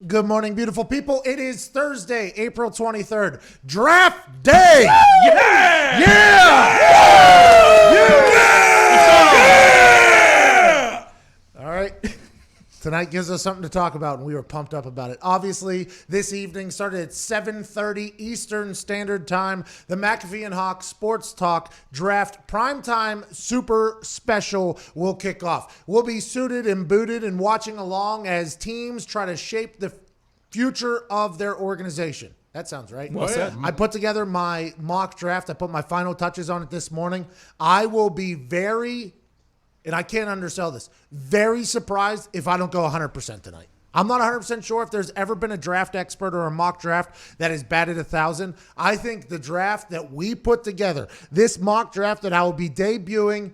Good morning, beautiful people. It is Thursday, April 23rd. Draft day! Yeah! Yeah! All right. Tonight gives us something to talk about, and we were pumped up about it. Obviously, this evening started at 7:30 Eastern Standard Time. The McAfee and Hawk Sports Talk Draft Primetime Super Special will kick off. We'll be suited and booted and watching along as teams try to shape the future of their organization. That sounds right. Well said. I put together my mock draft. I put my final touches on it this morning. I will be and I can't undersell this, very surprised if I don't go 100% tonight. I'm not 100% sure if there's ever been a draft expert or a mock draft that has batted 1,000. I think the draft that we put together, this mock draft that I will be debuting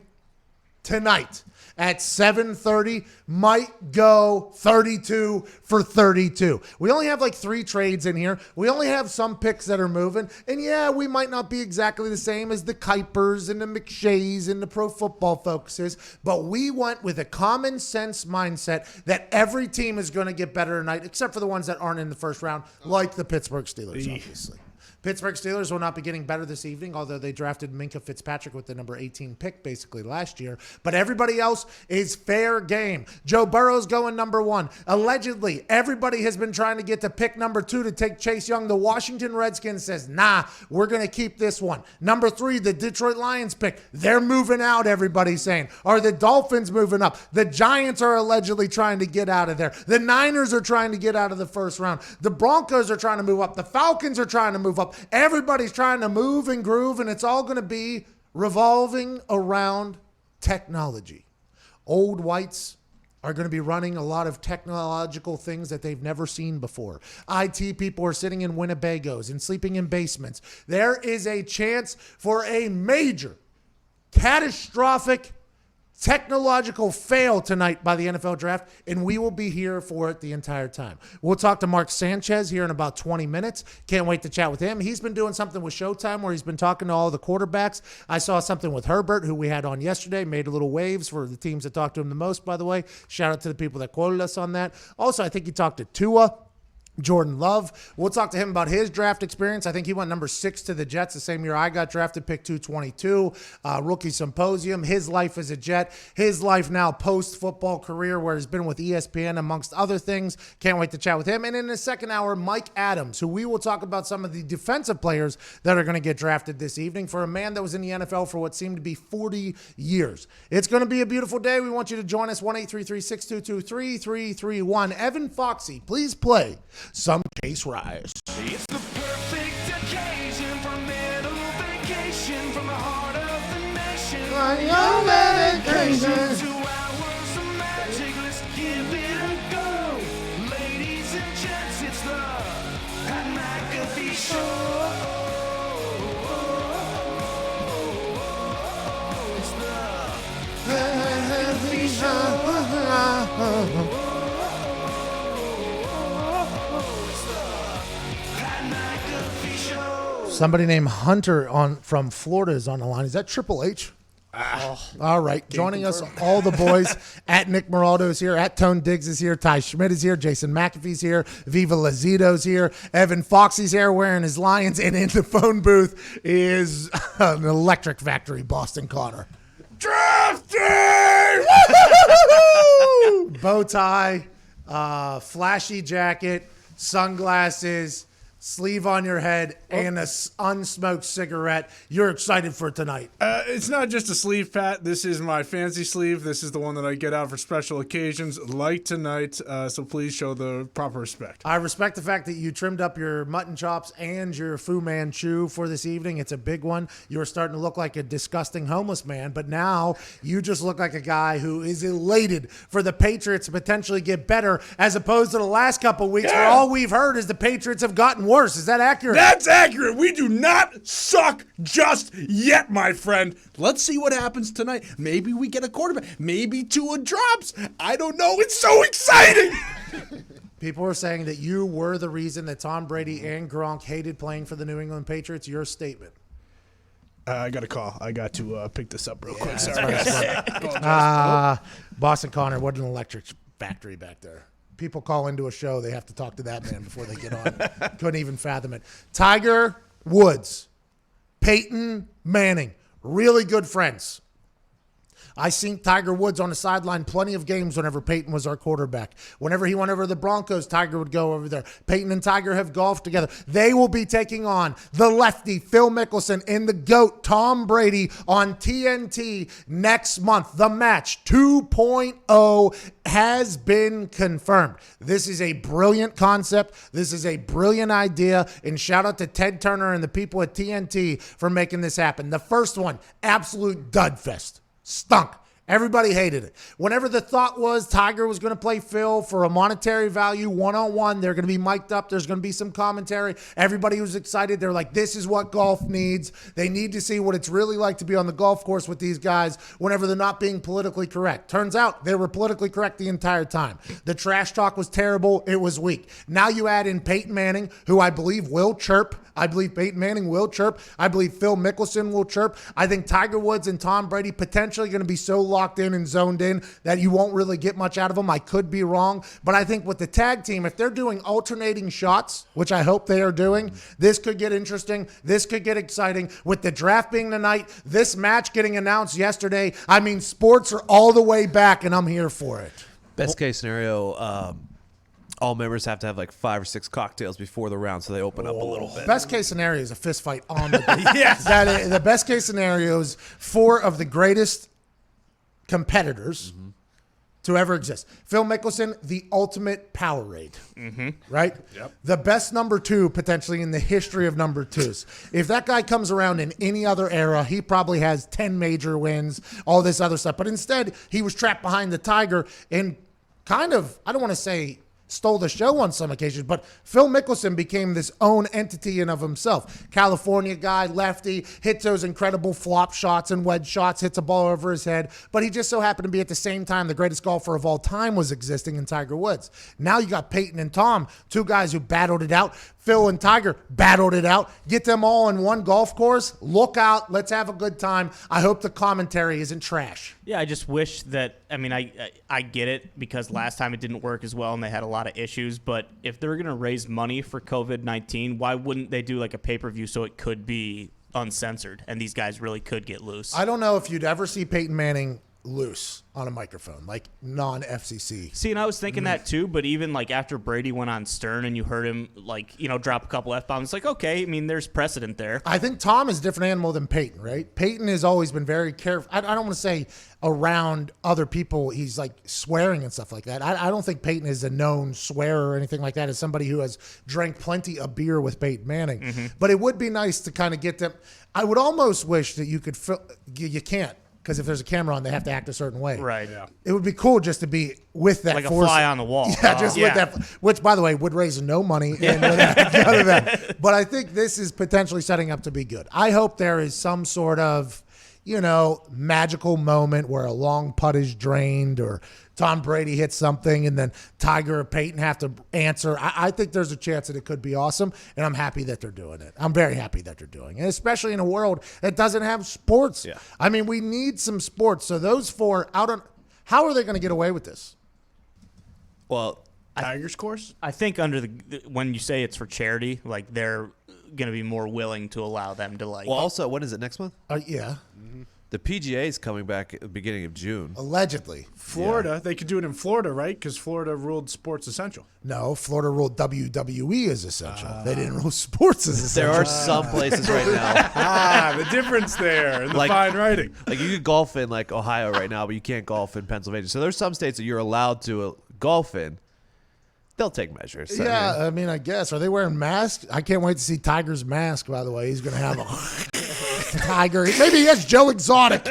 tonight at 7:30, might go 32 for 32. We only have like 3 trades in here. We only have some picks that are moving. And yeah, we might not be exactly the same as the Kuipers and the McShays and the Pro Football Focuses, but we went with a common sense mindset that every team is going to get better tonight, except for the ones that aren't in the first round, like the Pittsburgh Steelers, obviously. Pittsburgh Steelers will not be getting better this evening, although they drafted Minkah Fitzpatrick with the number 18 pick basically last year. But everybody else is fair game. Joe Burrow's going number 1. Allegedly, everybody has been trying to get to pick number 2 to take Chase Young. The Washington Redskins says, nah, we're going to keep this one. Number 3, the Detroit Lions pick. They're moving out, everybody's saying. Are the Dolphins moving up? The Giants are allegedly trying to get out of there. The Niners are trying to get out of the first round. The Broncos are trying to move up. The Falcons are trying to move up. Everybody's trying to move and groove, and it's all going to be revolving around technology. Old whites are going to be running a lot of technological things that they've never seen before. IT people are sitting in Winnebagos and sleeping in basements. There is a chance for a major, catastrophic technological fail tonight by the NFL draft, and we will be here for it the entire time. We'll talk to Mark Sanchez here in about 20 minutes. Can't wait to chat with him. He's been doing something with Showtime where he's been talking to all the quarterbacks. I saw something with Herbert, who we had on yesterday, made a little waves for the teams that talked to him the most, by the way. Shout out to the people that quoted us on that. Also, I think he talked to Tua, Jordan Love. We'll talk to him about his draft experience. I think he went number 6 to the Jets the same year I got drafted, pick 222, rookie symposium, his life as a Jet, his life now post-football career where he's been with ESPN amongst other things. Can't wait to chat with him. And in the second hour, Mike Adams, who we will talk about some of the defensive players that are going to get drafted this evening for a man that was in the NFL for what seemed to be 40 years. It's going to be a beautiful day. We want you to join us, 1-833-622-3331. Evan Foxy, please play some Case Rise. It's the perfect occasion for a little vacation from the heart of the nation. Your medication. 2 hours of magic, let's give it a go. Ladies and gents, it's the Pat McAfee Show. It's the Pat McAfee Show. Somebody named Hunter from Florida is on the line. Is that Triple H? All right. Joining us, all the boys at Nick Moraldo is here, at Tone Diggs is here, Ty Schmidt is here, Jason McAfee's here, Viva Lazito's here, Evan Foxy's here wearing his Lions, and in the phone booth is an Electric Factory, Boston Connor. Draft day! Bow tie, flashy jacket, sunglasses, sleeve on your head, and a unsmoked cigarette. You're excited for tonight. It's not just a sleeve, Pat. This is my fancy sleeve. This is the one that I get out for special occasions like tonight, so please show the proper respect. I respect the fact that you trimmed up your mutton chops and your Fu Manchu for this evening. It's a big one. You were starting to look like a disgusting homeless man, but now you just look like a guy who is elated for the Patriots to potentially get better, as opposed to the last couple of weeks where all we've heard is the Patriots have gotten worse. Is that accurate? That's accurate. We do not suck just yet, my friend. Let's see what happens tonight. Maybe we get a quarterback. Maybe Tua drops. I don't know. It's so exciting. People are saying that you were the reason that Tom Brady and Gronk hated playing for the New England Patriots. Your statement. I got a call. I got to pick this up real quick. Sorry. Boston Connor, what an electric factory back there. people call into a show, they have to talk to that man before they get on. Couldn't even fathom it. Tiger Woods, Peyton Manning, really good friends. I seen Tiger Woods on the sideline plenty of games whenever Peyton was our quarterback. Whenever he went over to the Broncos, Tiger would go over there. Peyton and Tiger have golfed together. They will be taking on the lefty, Phil Mickelson, and the GOAT, Tom Brady, on TNT next month. The match 2.0 has been confirmed. This is a brilliant concept. This is a brilliant idea. And shout out to Ted Turner and the people at TNT for making this happen. The first one, absolute dud fest. Stunk. Everybody hated it. Whenever the thought was Tiger was going to play Phil for a monetary value one-on-one, they're going to be mic'd up. There's going to be some commentary. Everybody was excited. They're like, this is what golf needs. They need to see what it's really like to be on the golf course with these guys whenever they're not being politically correct. Turns out they were politically correct the entire time. The trash talk was terrible. It was weak. Now you add in Peyton Manning, who I believe will chirp. I believe Peyton Manning will chirp. I believe Phil Mickelson will chirp. I think Tiger Woods and Tom Brady potentially going to be so locked in and zoned in that you won't really get much out of them. I could be wrong. But I think with the tag team, if they're doing alternating shots, which I hope they are doing, this could get interesting. This could get exciting. With the draft being tonight, this match getting announced yesterday, I mean, sports are all the way back, and I'm here for it. Best case scenario, all members have to have like 5 or 6 cocktails before the round, so they open up a little bit. Best case scenario is a fist fight on the beach. Yes. The best case scenario is 4 of the greatest competitors to ever exist. Phil Mickelson, the ultimate Powerade, right? Yep. The best number 2 potentially in the history of number 2s. If that guy comes around in any other era, he probably has 10 major wins, all this other stuff. But instead, he was trapped behind the Tiger and kind of, I don't want to say stole the show on some occasions, but Phil Mickelson became this own entity in of himself. California guy, lefty, hits those incredible flop shots and wedge shots, hits a ball over his head, but he just so happened to be at the same time the greatest golfer of all time was existing in Tiger Woods. Now you got Peyton and Tom, 2 guys who battled it out. Phil and Tiger battled it out. Get them all in one golf course. Look out. Let's have a good time. I hope the commentary isn't trash. Yeah, I just wish that, I mean, I get it because last time it didn't work as well and they had a lot of issues, but if they're going to raise money for COVID-19, why wouldn't they do like a pay-per-view so it could be uncensored and these guys really could get loose? I don't know if you'd ever see Peyton Manning loose on a microphone, like non-FCC. See, and I was thinking that too, but even like after Brady went on Stern and you heard him like, drop a couple F-bombs, it's like, okay, I mean, there's precedent there. I think Tom is a different animal than Peyton, right? Peyton has always been very careful. I don't want to say around other people he's like swearing and stuff like that. I don't think Peyton is a known swearer or anything like that as somebody who has drank plenty of beer with Peyton Manning. But it would be nice to kind of get them. I would almost wish that you could you can't. Because if there's a camera on, they have to act a certain way. Right. Yeah. It would be cool just to be with that Like a force. fly on the wall. Yeah, just with that, which, by the way, would raise no money. And none of that. But I think this is potentially setting up to be good. I hope there is some sort of, magical moment where a long putt is drained or Tom Brady hits something and then Tiger or Peyton have to answer. I think there's a chance that it could be awesome, and I'm happy that they're doing it. I'm very happy that they're doing it, especially in a world that doesn't have sports. Yeah. I mean, we need some sports. So those 4 out on – how are they going to get away with this? Well, Tiger's course? I think when you say it's for charity, like they're going to be more willing to allow them to like. well, also, when is it next month? Yeah, The PGA is coming back at the beginning of June. allegedly. Florida. They could do it in Florida, right? Because Florida ruled sports essential. No, Florida ruled WWE as essential. They didn't rule sports as essential. There are some places right now, The difference there in the Like- fine writing. like you could golf in like Ohio right now, but you can't golf in Pennsylvania. So there's some states that you're allowed to golf in. They'll take measures. So, Yeah, I mean, I guess. Are they wearing masks? I can't wait to see Tiger's mask, by the way. He's going to have a tiger. Maybe he has Joe Exotic.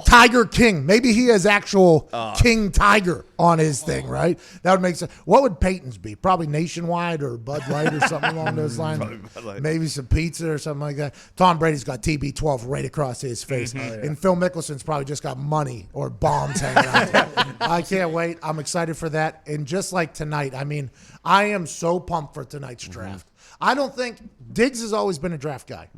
Tiger King. Maybe he has actual King Tiger on his thing, right? That would make sense. What would Peyton's be? Probably Nationwide or Bud Light or something along those lines. Bud Light. Maybe some pizza or something like that. Tom Brady's got TB12 right across his face. And Phil Mickelson's probably just got money or bombs hanging out. I can't wait. I'm excited for that. And just like tonight, I mean, I am so pumped for tonight's draft. I don't think Diggs has always been a draft guy.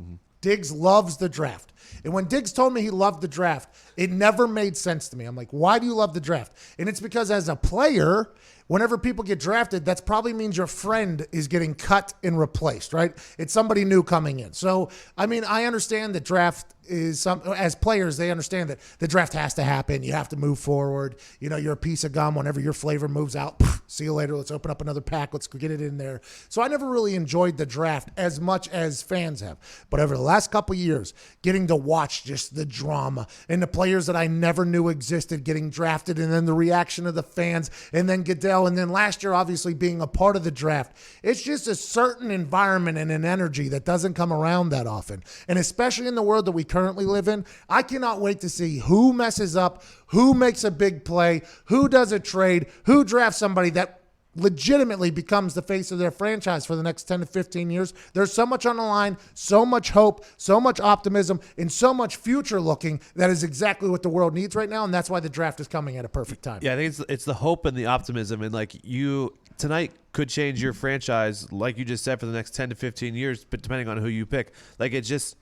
Diggs loves the draft. And when Diggs told me he loved the draft, it never made sense to me. I'm like, why do you love the draft? And it's because as a player, whenever people get drafted, that probably means your friend is getting cut and replaced, right? It's somebody new coming in. So, I mean, I understand that draft is as players, they understand that the draft has to happen. You have to move forward. You know, you're a piece of gum. Whenever your flavor moves out, see you later. Let's open up another pack. Let's get it in there. So I never really enjoyed the draft as much as fans have. But over the last couple of years, getting to watch just the drama and the players that I never knew existed getting drafted, and then the reaction of the fans, and then Goodell, and then last year obviously being a part of the draft. It's just a certain environment and an energy that doesn't come around that often. And especially in the world that we currently live in, I cannot wait to see who messes up, who makes a big play, who does a trade, who drafts somebody that legitimately becomes the face of their franchise for the next 10 to 15 years. There's so much on the line, so much hope, so much optimism, and so much future looking that is exactly what the world needs right now, and that's why the draft is coming at a perfect time. Yeah, I think it's the hope and the optimism, and like you tonight could change your franchise, like you just said, for the next 10 to 15 years, but depending on who you pick. Like it's just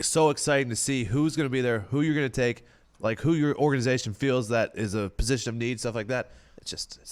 so exciting to see who's going to be there, who you're going to take, like who your organization feels that is a position of need, stuff like that.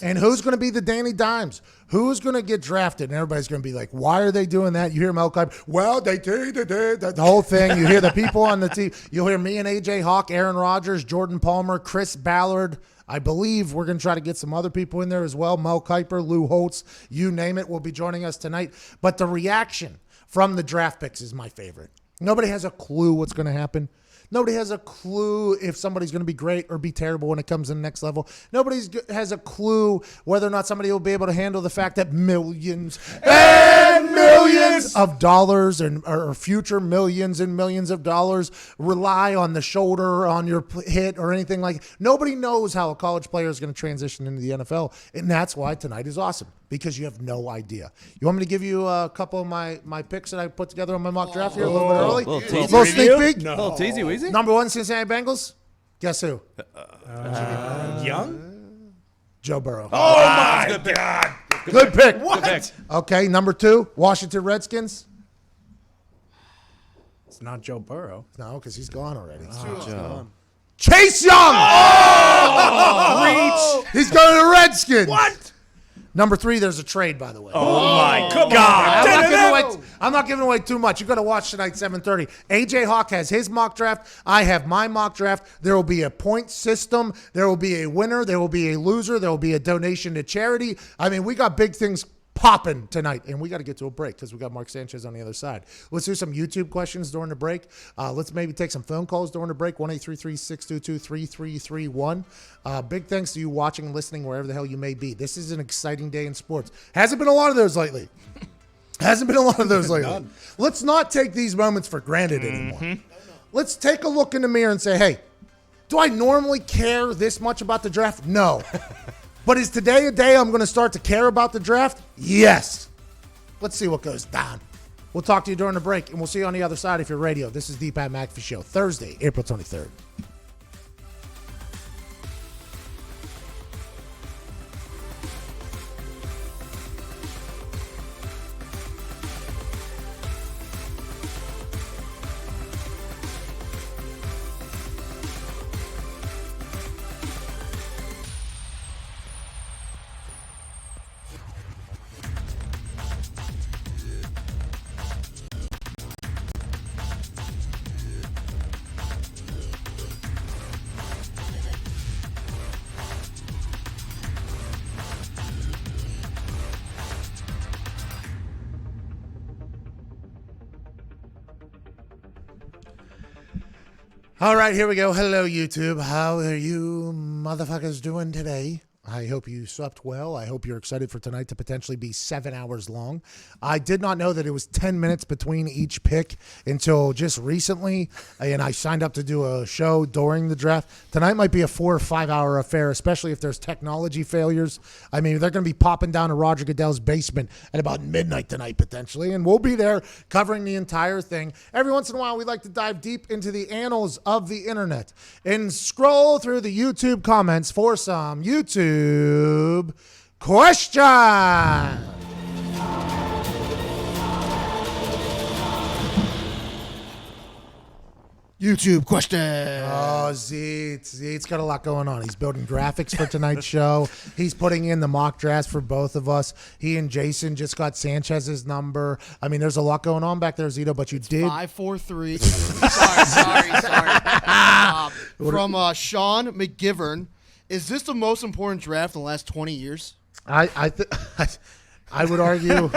And who's going to be the Danny Dimes? Who's going to get drafted? And everybody's going to be like, why are they doing that? You hear Mel Kiper, well, they did the whole thing. You hear the people on the team. You'll hear me and A.J. Hawk, Aaron Rodgers, Jordan Palmer, Chris Ballard. I believe we're going to try to get some other people in there as well. Mel Kiper, Lou Holtz, you name it, will be joining us tonight. But the reaction from the draft picks is my favorite. Nobody has a clue what's going to happen. Nobody has a clue if somebody's going to be great or be terrible when it comes to the next level. Nobody has a clue whether or not somebody will be able to handle the fact that millions and millions of dollars or future millions and millions of dollars rely on the shoulder, on your hit or anything like that. Nobody knows how a college player is going to transition into the NFL, and that's why tonight is awesome, because you have no idea. You want me to give you a couple of my picks that I put together on my mock draft here a little bit early? Little sneak peek? No. Little teasy weasy. Number 1, Cincinnati Bengals. Guess who? Young? Joe Burrow. Oh, my God. Good pick. What? Okay, number 2, Washington Redskins. It's not Joe Burrow. No, because he's gone already. Joe. Chase Young. Reach. He's going to the Redskins. What? Number 3, there's a trade, by the way. Oh my Come God. on. I'm not giving away too much. You got to watch tonight, 7:30. AJ Hawk has his mock draft. I have my mock draft. There will be a point system. There will be a winner. There will be a loser. There will be a donation to charity. I mean, we got big things popping tonight, and we got to get to a break because we got Mark Sanchez on the other side. Let's do some YouTube questions during the break. Let's maybe take some phone calls during the break. 1-833-622-3331. Big thanks to you watching and listening wherever the hell you may be. This is an exciting day in sports. Hasn't been a lot of those lately. Let's not take these moments for granted anymore. Let's take a look in the mirror and say, hey, do I normally care this much about the draft? No. But is today a day I'm going to start to care about the draft? Yes. Let's see what goes down. We'll talk to you during the break, and we'll see you on the other side if you're radio. This is the Pat McAfee Show, Thursday, April 23rd. All right, here we go. Hello, YouTube. How are you motherfuckers doing today? I hope you slept well. I hope you're excited for tonight to potentially be 7 hours long. I did not know that it was 10 minutes between each pick until just recently, and I signed up to do a show during the draft. Tonight might be a 4 or 5 hour affair, especially if there's technology failures. I mean, they're going to be popping down to Roger Goodell's basement at about midnight tonight, potentially, and we'll be there covering the entire thing. Every once in a while, we like to dive deep into the annals of the internet and scroll through the YouTube comments for some YouTube question. YouTube question. Oh, Zeet's got a lot going on. He's building graphics for tonight's show. He's putting in the mock drafts for both of us. He and Jason just got Sanchez's number. I mean, there's a lot going on back there, Zito, but you did. 543. sorry. From Sean McGivern. Is this the most important draft in the last 20 years? I would argue.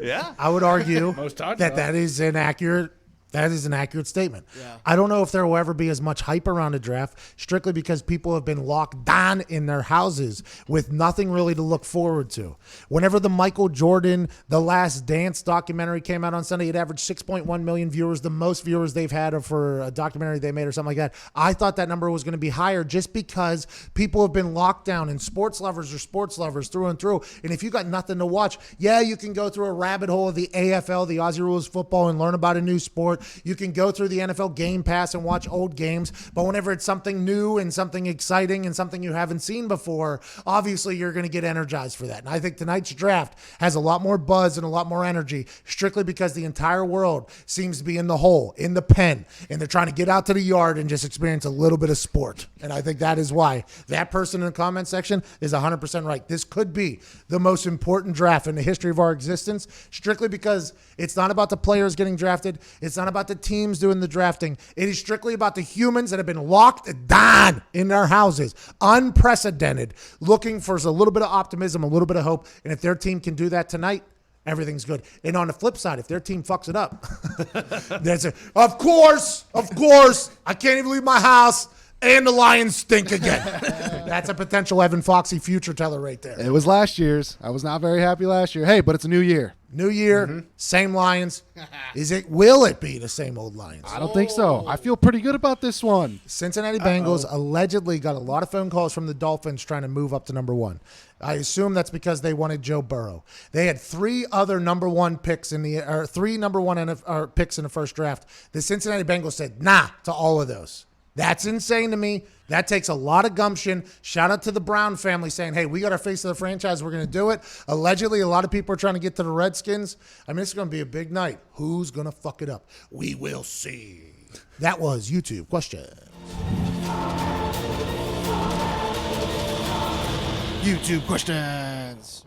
Yeah. I would argue Most touchdowns. that is an accurate. That is an accurate statement. Yeah. I don't know if there will ever be as much hype around a draft, strictly because people have been locked down in their houses with nothing really to look forward to. Whenever the Michael Jordan, The Last Dance documentary came out on Sunday, it averaged 6.1 million viewers, the most viewers they've had for a documentary they made or something like that. I thought that number was going to be higher just because people have been locked down, and sports lovers are sports lovers through and through. And if you got nothing to watch, yeah, you can go through a rabbit hole of the AFL, the Aussie Rules football, and learn about a new sport. You can go through the NFL Game Pass and watch old games, but whenever it's something new and something exciting and something you haven't seen before, obviously you're going to get energized for that. And I think tonight's draft has a lot more buzz and a lot more energy, strictly because the entire world seems to be in the hole, in the pen, and they're trying to get out to the yard and just experience a little bit of sport. And I think that is why that person in the comment section is 100% right. This could be the most important draft in the history of our existence, strictly because it's not about the players getting drafted. It's not about the teams doing the drafting. It is strictly about the humans that have been locked down in their houses, unprecedented, looking for a little bit of optimism, a little bit of hope. And if their team can do that tonight, everything's good. And on the flip side, if their team fucks it up, of course, I can't even leave my house. And the Lions stink again. That's a potential Evan Foxy future teller right there. It was last year's. I was not very happy last year. Hey, but it's a new year. New year, same Lions. Will it be the same old Lions? I don't think so. I feel pretty good about this one. Cincinnati Bengals allegedly got a lot of phone calls from the Dolphins trying to move up to number one. I assume that's because they wanted Joe Burrow. They had three number one picks in the first draft. The Cincinnati Bengals said nah to all of those. That's insane to me. That takes a lot of gumption. Shout out to the Brown family saying, hey, we got our face of the franchise. We're going to do it. Allegedly, a lot of people are trying to get to the Redskins. I mean, it's going to be a big night. Who's going to fuck it up? We will see. That was YouTube question. YouTube questions.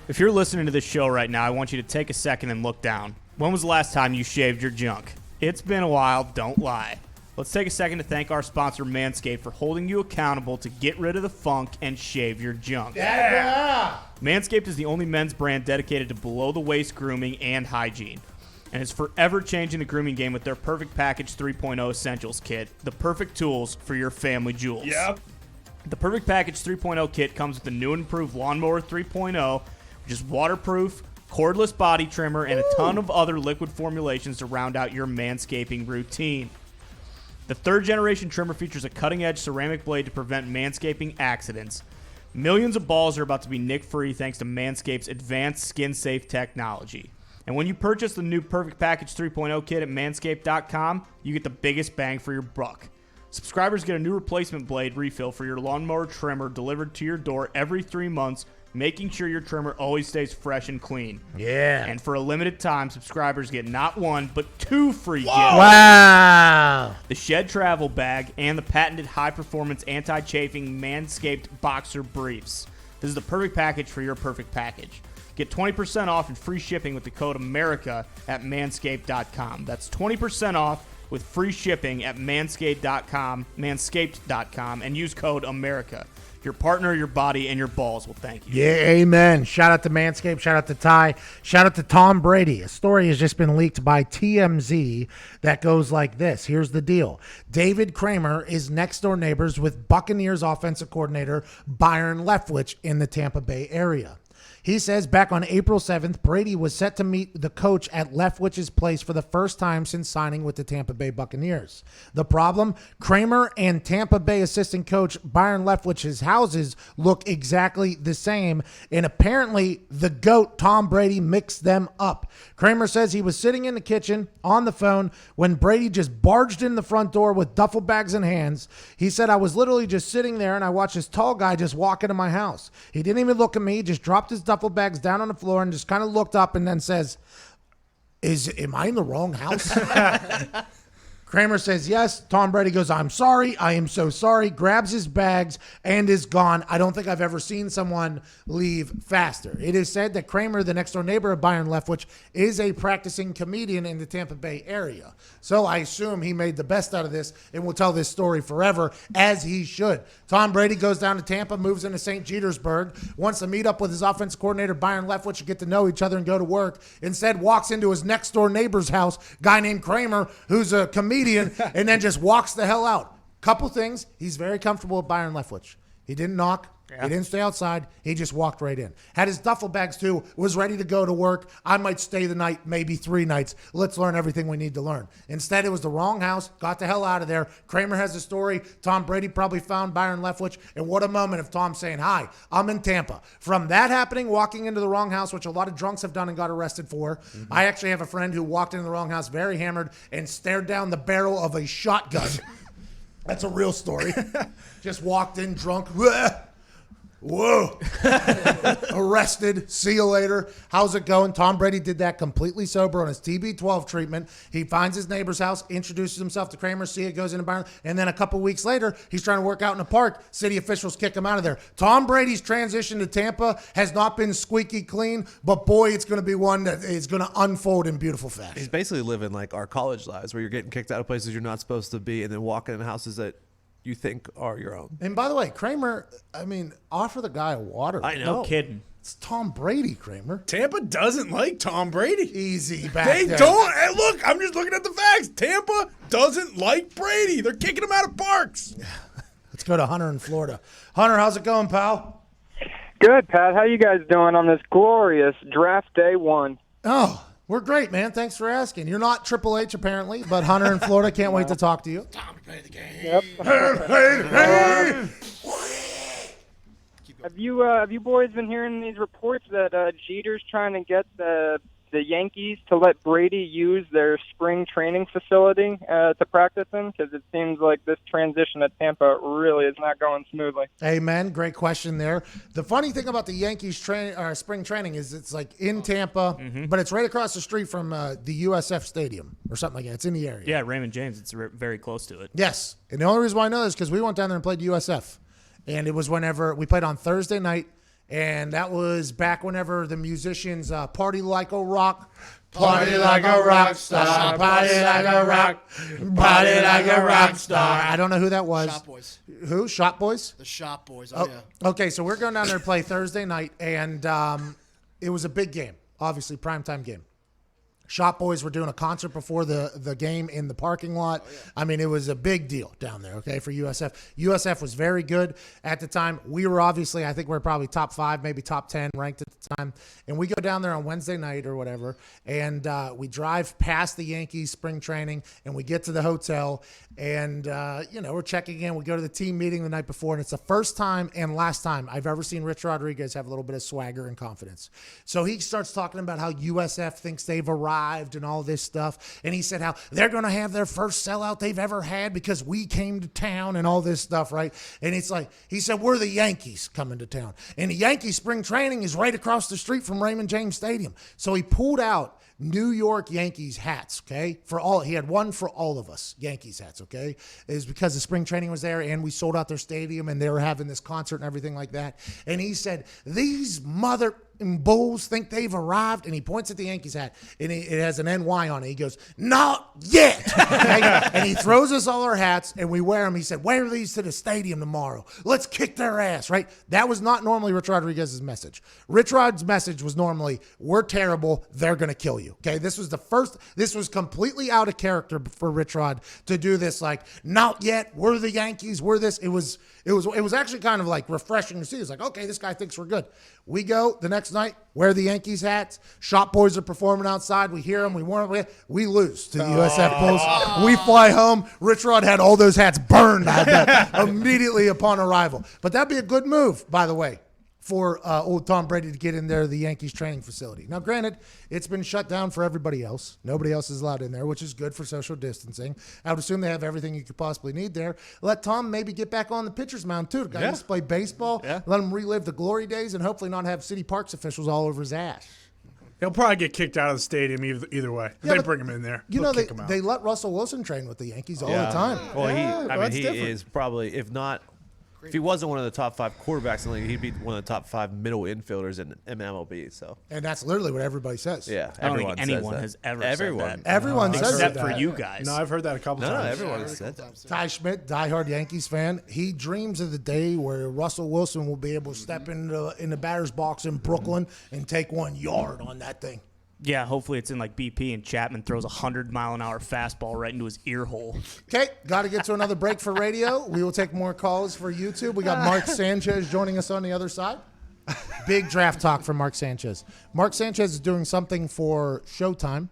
If you're listening to this show right now, I want you to take a second and look down. When was the last time you shaved your junk? It's been a while, don't lie. Let's take a second to thank our sponsor, Manscaped, for holding you accountable to get rid of the funk and shave your junk. Yeah. Manscaped is the only men's brand dedicated to below-the-waist grooming and hygiene, and is forever changing the grooming game with their Perfect Package 3.0 Essentials Kit, the perfect tools for your family jewels. Yep. The Perfect Package 3.0 kit comes with the new and improved Lawnmower 3.0, which is waterproof, cordless body trimmer, and a ton of other liquid formulations to round out your manscaping routine. The third generation trimmer features a cutting-edge ceramic blade to prevent manscaping accidents. Millions of balls are about to be nick-free thanks to Manscaped's advanced skin-safe technology. And when you purchase the new Perfect Package 3.0 kit at manscaped.com, you get the biggest bang for your buck. Subscribers get a new replacement blade refill for your lawnmower trimmer delivered to your door every 3 months, making sure your trimmer always stays fresh and clean. Yeah. And for a limited time, subscribers get not one, but 2 free gifts. Wow. The Shed Travel Bag and the patented high-performance anti-chafing Manscaped Boxer Briefs. This is the perfect package for your perfect package. Get 20% off and free shipping with the code AMERICA at manscaped.com. That's 20% off with free shipping at manscaped.com, and use code AMERICA. Your partner, your body, and your balls will thank you. Yeah, amen. Shout out to Manscaped. Shout out to Ty. Shout out to Tom Brady. A story has just been leaked by TMZ that goes like this. Here's the deal. David Kramer is next door neighbors with Buccaneers offensive coordinator Byron Leftwich in the Tampa Bay area. He says back on April 7th, Brady was set to meet the coach at Leftwich's place for the first time since signing with the Tampa Bay Buccaneers. The problem? Kramer and Tampa Bay assistant coach Byron Leftwich's houses look exactly the same, and apparently the GOAT, Tom Brady, mixed them up. Kramer says he was sitting in the kitchen on the phone when Brady just barged in the front door with duffel bags in hands. He said, I was literally just sitting there and I watched this tall guy just walk into my house. He didn't even look at me, just dropped his duffel bags down on the floor and just kind of looked up and then says, am I in the wrong house? Kramer says yes. Tom Brady goes, I'm sorry. I am so sorry. Grabs his bags and is gone. I don't think I've ever seen someone leave faster. It is said that Kramer, the next door neighbor of Byron Leftwich, is a practicing comedian in the Tampa Bay area. So I assume he made the best out of this and will tell this story forever, as he should. Tom Brady goes down to Tampa, moves into St. Petersburg, wants to meet up with his offensive coordinator, Byron Leftwich, to get to know each other and go to work. Instead, walks into his next door neighbor's house, guy named Kramer, who's a comedian, and then just walks the hell out. Couple things. He's very comfortable with Byron Leftwich. He didn't knock. Yeah. He didn't stay outside. He just walked right in. Had his duffel bags too. Was ready to go to work. I might stay the night, maybe 3 nights. Let's learn everything we need to learn. Instead, it was the wrong house. Got the hell out of there. Kramer has a story. Tom Brady probably found Byron Leftwich. And what a moment of Tom saying, hi, I'm in Tampa. From that happening, walking into the wrong house, which a lot of drunks have done and got arrested for. Mm-hmm. I actually have a friend who walked into the wrong house, very hammered, and stared down the barrel of a shotgun. That's a real story. Just walked in drunk. Whoa. Arrested. See you later. How's it going? Tom Brady did that completely sober on his TB12 treatment. He finds his neighbor's house, introduces himself to Kramer, see it, goes into Byron, and then a couple weeks later, he's trying to work out in a park. City officials kick him out of there. Tom Brady's transition to Tampa has not been squeaky clean, but boy, it's going to be one that is going to unfold in beautiful fashion. He's basically living like our college lives where you're getting kicked out of places you're not supposed to be and then walking in houses that you think are your own. And by the way, Kramer, I mean, offer the guy a water. I know. No kidding. It's Tom Brady, Kramer. Tampa doesn't like Tom Brady. Easy back They there. don't. Hey, look, I'm just looking at the facts. Tampa doesn't like Brady. They're kicking him out of parks. Let's go to Hunter in Florida. Hunter, how's it going, pal? Good, Pat. How you guys doing on this glorious draft day 1? Oh, we're great, man. Thanks for asking. You're not Triple H, apparently, but Hunter in Florida, can't wait to talk to you. Time to play the game. Yep. Have you boys been hearing these reports that Jeter's trying to get the Yankees to let Brady use their spring training facility to practice in? Because it seems like this transition at Tampa really is not going smoothly. Amen. Great question there. The funny thing about the Yankees spring training is it's like in Tampa, but it's right across the street from the USF Stadium or something like that. It's in the area. Yeah, Raymond James. It's very close to it. Yes. And the only reason why I know this is because we went down there and played USF. And it was whenever we played on Thursday night. And that was back whenever the musicians party like a rock. Party like a rock star. Party like a rock. Party like a rock star. I don't know who that was. Shop Boys. Who? Shop Boys? The Shop Boys. Oh, yeah. Okay, so we're going down there to play Thursday night. And it was a big game. Obviously, primetime game. Shop Boys were doing a concert before the game in the parking lot. Oh, yeah. I mean, it was a big deal down there, okay, for USF. USF was very good at the time. We were obviously, I think we were probably top 5, maybe top 10 ranked at the time. And we go down there on Wednesday night or whatever, and we drive past the Yankees spring training, and we get to the hotel, and, we're checking in. We go to the team meeting the night before, and it's the first time and last time I've ever seen Rich Rodriguez have a little bit of swagger and confidence. So he starts talking about how USF thinks they've arrived and all this stuff. And he said how they're going to have their first sellout they've ever had because we came to town and all this stuff, right? And it's like, he said, we're the Yankees coming to town. And the Yankees spring training is right across the street from Raymond James Stadium. So he pulled out New York Yankees hats, okay? He had one for all of us, Yankees hats, okay? It was because the spring training was there and we sold out their stadium and they were having this concert and everything like that. And he said, these mother and bulls think they've arrived, and he points at the Yankees hat, and it has an NY on it. He goes, not yet. Okay? And he throws us all our hats, and we wear them. He said, wear these to the stadium tomorrow. Let's kick their ass, right? That was not normally Rich Rodriguez's message. Rich Rod's message was normally, we're terrible, they're going to kill you. Okay, this was completely out of character for Rich Rod to do this, like, not yet, we're the Yankees, we're this. It was actually kind of like refreshing to see. It's like, okay, this guy thinks we're good. We go the next next night, wear the Yankees hats. Shop boys are performing outside. We hear them. We lose to the USF Bulls. We fly home. Rich Rod had all those hats burned, I bet, immediately upon arrival. But that'd be a good move, by the way, for old Tom Brady to get in there, the Yankees training facility. Now, granted, it's been shut down for everybody else. Nobody else is allowed in there, which is good for social distancing. I would assume they have everything you could possibly need there. Let Tom maybe get back on the pitcher's mound, too. The guy used to play baseball. Yeah. Let him relive the glory days and hopefully not have city parks officials all over his ass. He'll probably get kicked out of the stadium either way. Yeah, They but bring him in there. You They'll know, kick him out. they let Russell Wilson train with the Yankees all the Yeah. time. Well, that's he different. is probably, if he wasn't one of the top 5 quarterbacks in the league, he'd be one of the top 5 middle infielders in MLB. So And that's literally what everybody says. yeah, I don't everyone think anyone says has that. ever Everyone. said that. Everyone says Except that. for you guys. No, I've heard that a couple No, times. everyone has said that. Ty Schmidt, diehard Yankees fan, he dreams of the day where Russell Wilson will be able to step in the batter's box in Brooklyn and take 1 yard on that thing. Yeah, hopefully it's in like BP and Chapman throws a 100-mile-an-hour fastball right into his ear hole. Okay, got to get to another break for radio. We will take more calls for YouTube. We got Mark Sanchez joining us on the other side. Big draft talk from Mark Sanchez. Mark Sanchez is doing something for Showtime.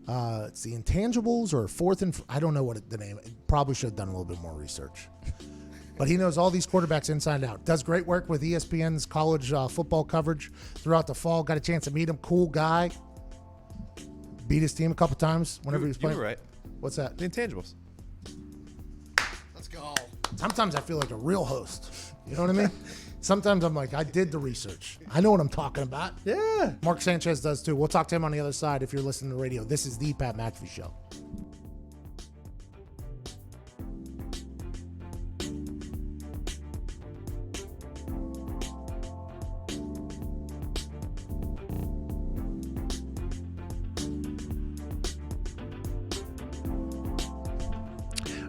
It's the Intangibles or Fourth and I don't know what the name. Probably should have done a little bit more research. But he knows all these quarterbacks inside and out. Does great work with ESPN's college football coverage throughout the fall. Got a chance to meet him. Cool guy. Beat his team a couple times whenever he was You playing. were right. What's that? The intangibles. Let's go. Sometimes I feel like a real host. You know what I mean? Sometimes I'm like, I did the research. I know what I'm talking about. Yeah. Mark Sanchez does too. We'll talk to him on the other side if you're listening to radio. This is the Pat McAfee Show.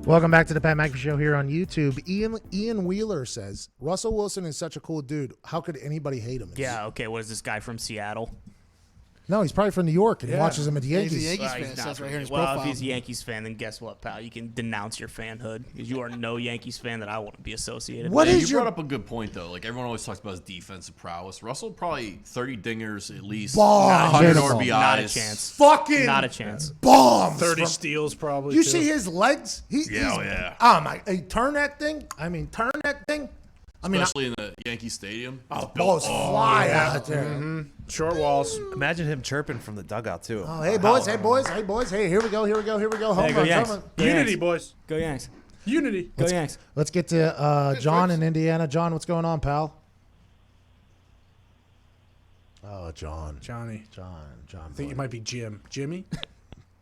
Welcome back to the Pat McAfee Show here on YouTube. Ian Wheeler says, Russell Wilson is such a cool dude. How could anybody hate him? Yeah, okay, what is this guy from Seattle? No, he's probably from New York and he Yeah. watches him at the He's a Yankees. Yankees Well, fan. he's It not says right here in his well, profile. if he's a Yankees fan, then guess what, pal? You can denounce your fanhood because you are no Yankees fan that I want to be associated What with. is You your brought up a good point, though. Like, everyone always talks about his defensive prowess. Russell probably 30 dingers at least. Bomb. 100 Not a RBIs. Not a chance. fucking Not a chance. bombs? 30 from- steals probably. You too. see his legs? Yeah, oh, yeah. Oh my! Hey, turn that thing. Turn that thing. Especially in the Yankee Stadium. It's built- Balls fly out there. Short walls. Imagine him chirping from the dugout too. Oh, hey boys, hey boys, hey boys, hey, here we go. Home Hey, go runs, Yanks. home runs. Go Unity, Yanks. boys. Go Yanks. Unity. Go Yanks. Let's get to John in Indiana. John, what's going on, pal? Oh, John. Johnny. John. I think it might be Jim. Jimmy?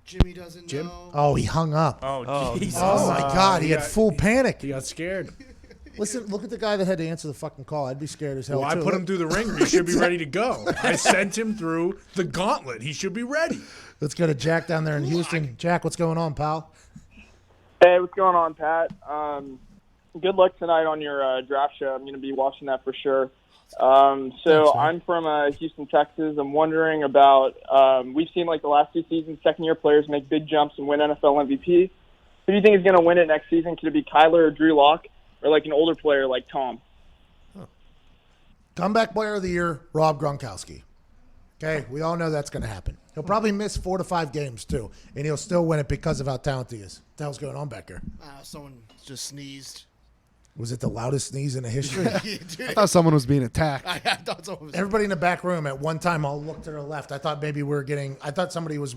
Jimmy doesn't Jim? know. Oh, he hung up. Oh, Jesus. Oh my God, he had yeah, full panic. He got scared. Listen, look at the guy that had to answer the fucking call. I'd be scared as hell. Well, I too. put him through the ringer. He should be ready to go. I sent him through the gauntlet. He should be ready. Let's go to Jack down there in Houston. Jack, what's going on, pal? Hey, what's going on, Pat? Good luck tonight on your draft show. I'm going to be watching that for sure. I'm from Houston, Texas. I'm wondering about we've seen like the last 2 seasons, second-year players make big jumps and win NFL MVP. Who do you think is going to win it next season? Could it be Kyler or Drew Lock, or like an older player like Tom? Comeback player of the year, Rob Gronkowski. Okay, we all know that's going to happen. He'll probably miss 4 to 5 games too, and he'll still win it because of how talented he is. What the hell's going on back there? Someone just sneezed. Was it the loudest sneeze in the history? I thought someone was being attacked. I thought someone was. Everybody in the back room at one time all looked to their left. I thought maybe I thought somebody was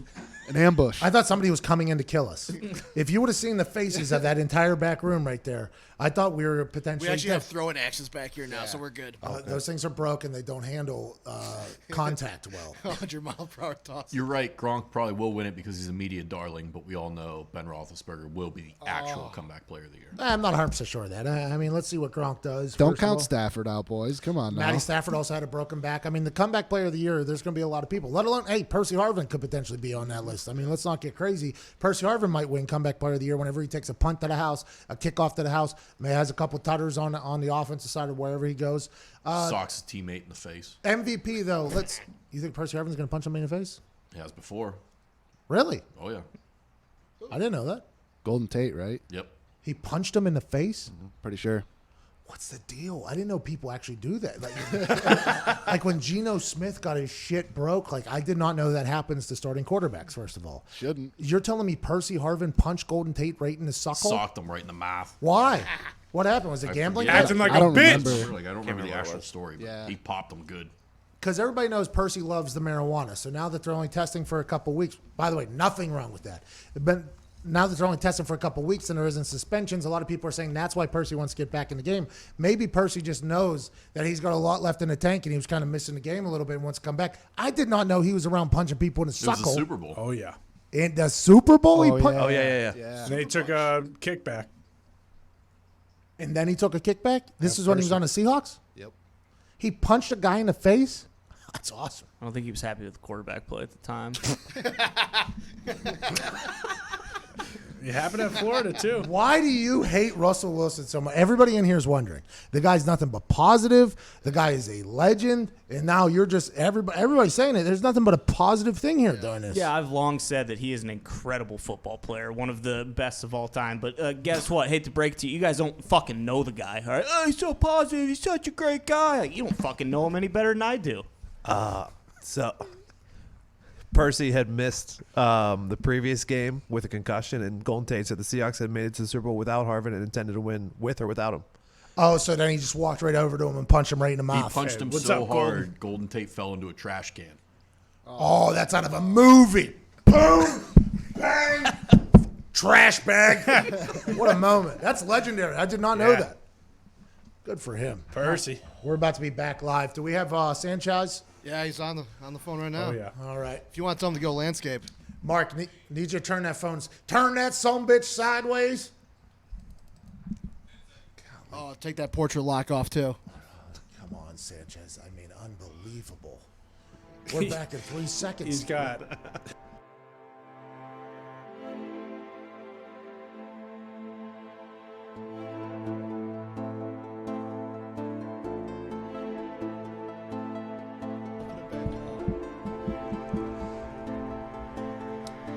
An ambush. coming in to kill us. If you would have seen the faces of that entire back room right there, I thought we were potentially We actually have dead. throwing actions back here now, so we're good. Those things are broken. They don't handle contact well. 100-mile-per-hour toss. You're right. Gronk probably will win it because he's a media darling, but we all know Ben Roethlisberger will be the actual comeback player of the year. I'm not 100% sure of that. I mean, let's see what Gronk does. Don't first of count all. Stafford out, boys. Come on now. Matty Stafford also had a broken back. I mean, the comeback player of the year, there's going to be a lot of people, let alone, hey, Percy Harvin could potentially be on that list. I mean, let's not get crazy. Percy Harvin might win comeback player of the year whenever he takes a punt to the house, a kickoff to the house, has a couple tutters on the offensive side of wherever he goes. Socks his teammate in the face. MVP, though, you think Percy Harvin's going to punch him in the face? He has before. Really? Oh, yeah. I didn't know that. Golden Tate, right? Yep. He punched him in the face? Pretty sure. What's the deal? I didn't know people actually do that. Like, like when Geno Smith got his shit broke, like I did not know that happens to starting quarterbacks, first of all. Shouldn't. You're telling me Percy Harvin punched Golden Tate right in the suckle? Socked him right in the mouth. Why? What happened? Was it gambling? Acting like I a don't bitch. remember. I don't remember the actual story, but Yeah. he popped him good. Because everybody knows Percy loves the marijuana. So now that they're only testing for a couple weeks, by the way, nothing wrong with that. But now that they're only testing for a couple weeks and there isn't suspensions, a lot of people are saying that's why Percy wants to get back in the game. Maybe Percy just knows that he's got a lot left in the tank and he was kind of missing the game a little bit and wants to come back. I did not know he was around punching people in the It was suckle. the Super Bowl. Oh, yeah. In the Super Bowl, he Oh, punched. yeah. Oh yeah. Yeah. They took a kickback. And then he took a kickback. This is when he was on the Seahawks. Yep. He punched a guy in the face. That's awesome. I don't think he was happy with the quarterback play at the time. It happened at Florida, too. Why do you hate Russell Wilson so much? Everybody in here is wondering. The guy's nothing but positive. The guy is a legend. And now you're just everybody's saying it. There's nothing but a positive thing here during this. Yeah, I've long said that he is an incredible football player, one of the best of all time. But guess what? Hate to break it to you, you guys don't fucking know the guy. All right? Oh, he's so positive. He's such a great guy. Like, you don't fucking know him any better than I do. So Percy had missed the previous game with a concussion, and Golden Tate said the Seahawks had made it to the Super Bowl without Harvin and intended to win with or without him. Oh, so then he just walked right over to him and punched him right in the He mouth. punched him what's so up, hard, Golden Tate fell into a trash can. Oh, that's out of a movie. Boom, bang, trash bag. What a moment. That's legendary. I did not know Yeah. that. Good for him. Percy. We're about to be back live. Do we have Sanchez? Yeah, he's on the phone right now. Oh, yeah. All right. If you want something to go landscape, Mark, need you to turn that sumbitch sideways. oh, take that portrait lock off too. Come on, Sanchez. I mean, unbelievable. We're back in 3 seconds. He's got.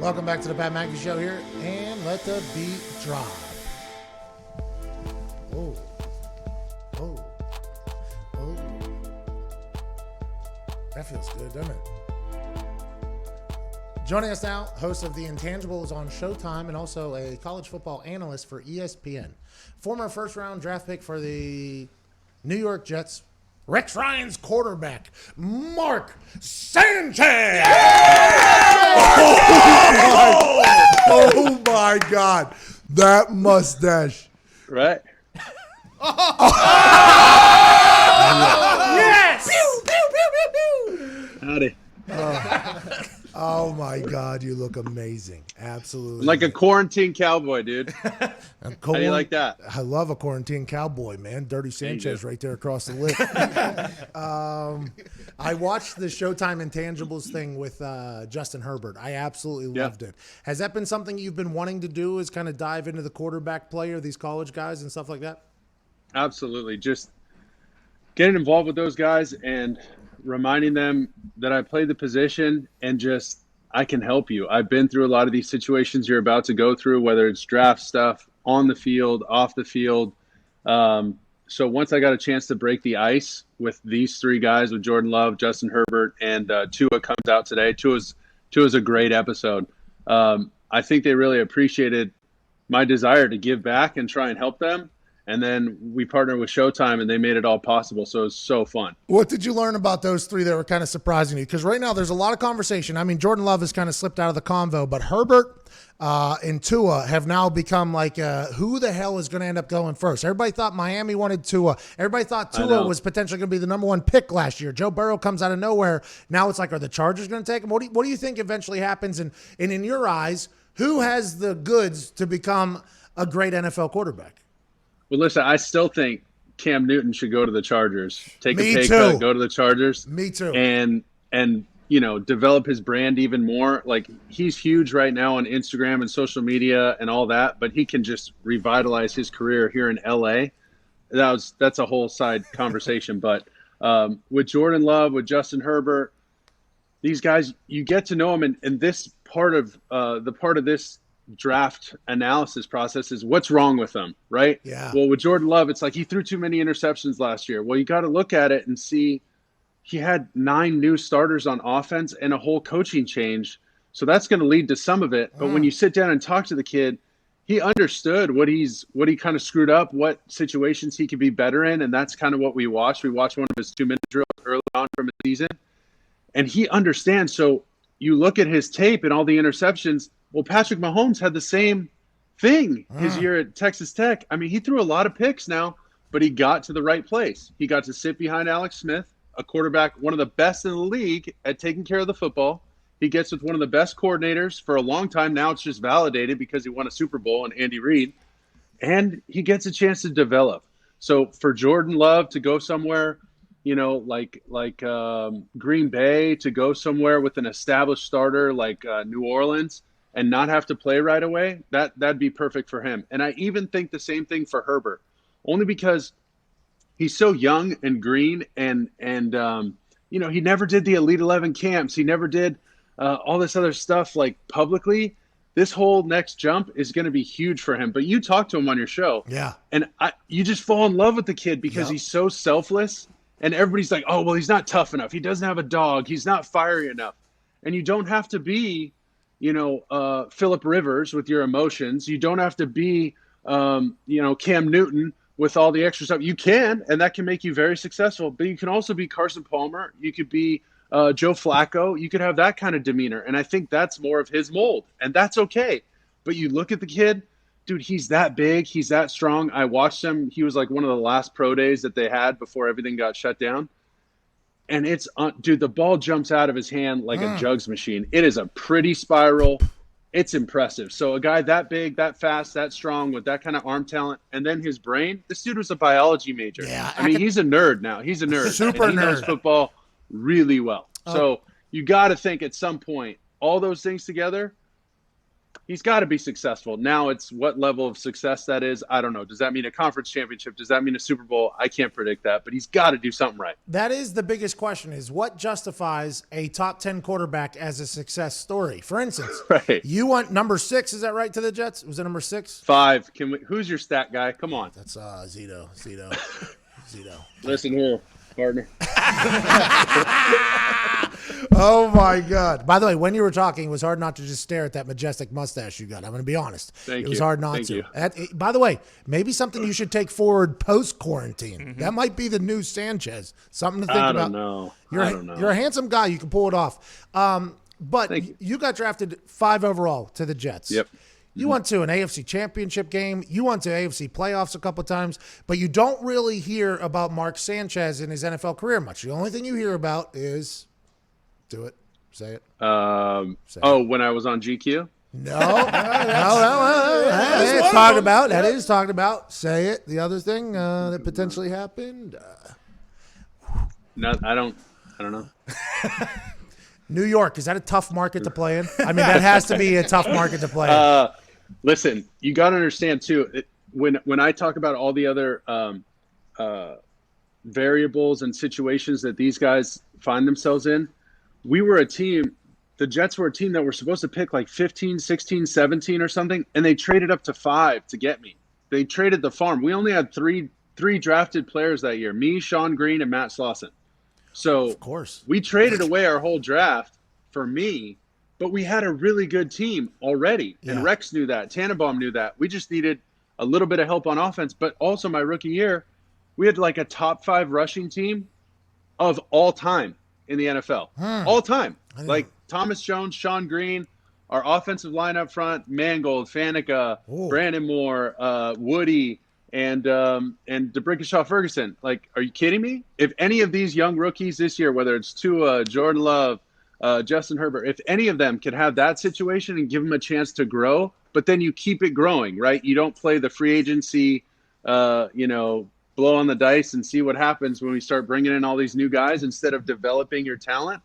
Welcome back to the Pat McAfee Show here, and let the beat drop. Oh, oh, oh. That feels good, doesn't it? Joining us now, host of The Intangibles on Showtime and also a college football analyst for ESPN. Former first-round draft pick for the New York Jets, Rex Ryan's quarterback, Mark Sanchez. Oh my God. That mustache. Right. Yes! Howdy. Oh my God, you look amazing. Absolutely. Like a quarantine cowboy, dude. How How do you like that? I love a quarantine cowboy, man. Dirty Sanchez do. right there across the lip. I watched the Showtime Intangibles thing with Justin Herbert. I absolutely loved it. Has that been something you've been wanting to do, is kind of dive into the quarterback play or these college guys and stuff like that? Absolutely. Just getting involved with those guys and reminding them that I played the position and just I can help you. I've been through a lot of these situations you're about to go through, whether it's draft stuff, on the field, off the field. So once I got a chance to break the ice with these three guys, with Jordan Love, Justin Herbert, and Tua comes out today. Tua's a great episode. I think they really appreciated my desire to give back and try and help them. And then we partnered with Showtime, and they made it all possible. So it was so fun. What did you learn about those three that were kind of surprising you? Because right now there's a lot of conversation. I mean, Jordan Love has kind of slipped out of the convo, but Herbert and Tua have now become like, who the hell is going to end up going first? Everybody thought Miami wanted Tua. Everybody thought Tua was potentially going to be the number one pick last year. Joe Burrow comes out of nowhere. Now it's like, are the Chargers going to take him? What do you think eventually happens? And in your eyes, who has the goods to become a great NFL quarterback? Well, listen, I still think Cam Newton should go to the Chargers. Take Me a pay too. cut, go to the Chargers. Me too. And develop his brand even more. Like, he's huge right now on Instagram and social media and all that, but he can just revitalize his career here in LA. That's a whole side conversation. But with Jordan Love, with Justin Herbert, these guys, you get to know them, and this part of this draft analysis process is what's wrong with them, right? Yeah. Well, with Jordan Love, it's like he threw too many interceptions last year. Well, you got to look at it and see he had 9 new starters on offense and a whole coaching change. So that's going to lead to some of it. But when you sit down and talk to the kid, he understood what he kind of screwed up, what situations he could be better in, and that's kind of what we watched. We watched one of his 2-minute drills early on from the season, and he understands. So you look at his tape and all the interceptions. Well, Patrick Mahomes had the same thing his year at Texas Tech. I mean, he threw a lot of picks now, but he got to the right place. He got to sit behind Alex Smith, a quarterback, one of the best in the league at taking care of the football. He gets with one of the best coordinators for a long time. Now it's just validated because he won a Super Bowl and Andy Reid. And he gets a chance to develop. So for Jordan Love to go somewhere, like Green Bay, to go somewhere with an established starter like New Orleans and not have to play right away, that'd be perfect for him. And I even think the same thing for Herbert, only because he's so young and green and he never did the Elite 11 camps. He never did all this other stuff like publicly. This whole next jump is going to be huge for him. But you talk to him on your show. Yeah. And you just fall in love with the kid because he's so selfless. And everybody's like, oh, well, he's not tough enough. He doesn't have a dog. He's not fiery enough. And you don't have to be, Phillip Rivers with your emotions. You don't have to be, Cam Newton with all the extra stuff. You can, and that can make you very successful. But you can also be Carson Palmer. You could be Joe Flacco. You could have that kind of demeanor. And I think that's more of his mold. And that's okay. But you look at the kid, dude, he's that big. He's that strong. I watched him. He was like one of the last pro days that they had before everything got shut down. And it's, dude, the ball jumps out of his hand like a jugs machine. It is a pretty spiral. It's impressive. So a guy that big, that fast, that strong, with that kind of arm talent, and then his brain. This dude was a biology major. Yeah, I mean, he's a nerd now. He's a nerd. Super and he knows nerd. football really well. So you got to think at some point, all those things together, he's got to be successful. Now it's what level of success that is. I don't know. Does that mean a conference championship? Does that mean a Super Bowl? I can't predict that, but he's got to do something right. That is the biggest question, is what justifies a top 10 quarterback as a success story? For instance, Right. you went number 6, is that right, to the Jets? Was it number 6? 5. Who's your stat guy? Come on. That's Zito. Listen here, partner. Oh, my God. By the way, when you were talking, it was hard not to just stare at that majestic mustache you got. I'm going to be honest. Thank It was you. hard not Thank to. you. By the way, maybe something you should take forward post-quarantine. That might be the new Sanchez. Something to think I about. don't know. You're a handsome guy. You can pull it off. But Thank you got drafted 5 overall to the Jets. Yep. You went to an AFC championship game. You went to AFC playoffs a couple of times, but you don't really hear about Mark Sanchez in his NFL career much. The only thing you hear about is, do it, say it. When I was on GQ? No. That is talked about. That is talked about. Say it. The other thing that potentially happened. No, I don't know. New York, is that a tough market to play in? I mean, that has to be a tough market to play in. Listen, you got to understand too. When I talk about all the other variables and situations that these guys find themselves in, we were a team. The Jets were a team that were supposed to pick like 15, 16, 17 or something, and they traded up to 5 to get me. They traded the farm. We only had three drafted players that year: me, Sean Green, and Matt Slauson. So Of course. we traded away our whole draft for me, but we had a really good team already. Yeah. And Rex knew that. Tannenbaum knew that. We just needed a little bit of help on offense. But also my rookie year, we had like a top 5 rushing team of all time in the NFL. All time. Like Thomas Jones, Sean Green, our offensive line up front, Mangold, Faneca, Brandon Moore, Woody, and DeBrickashaw Ferguson. Like, are you kidding me? If any of these young rookies this year, whether it's Tua, Jordan Love, Justin Herbert, if any of them could have that situation and give them a chance to grow, but then you keep it growing, right? You don't play the free agency, blow on the dice and see what happens when we start bringing in all these new guys instead of developing your talent.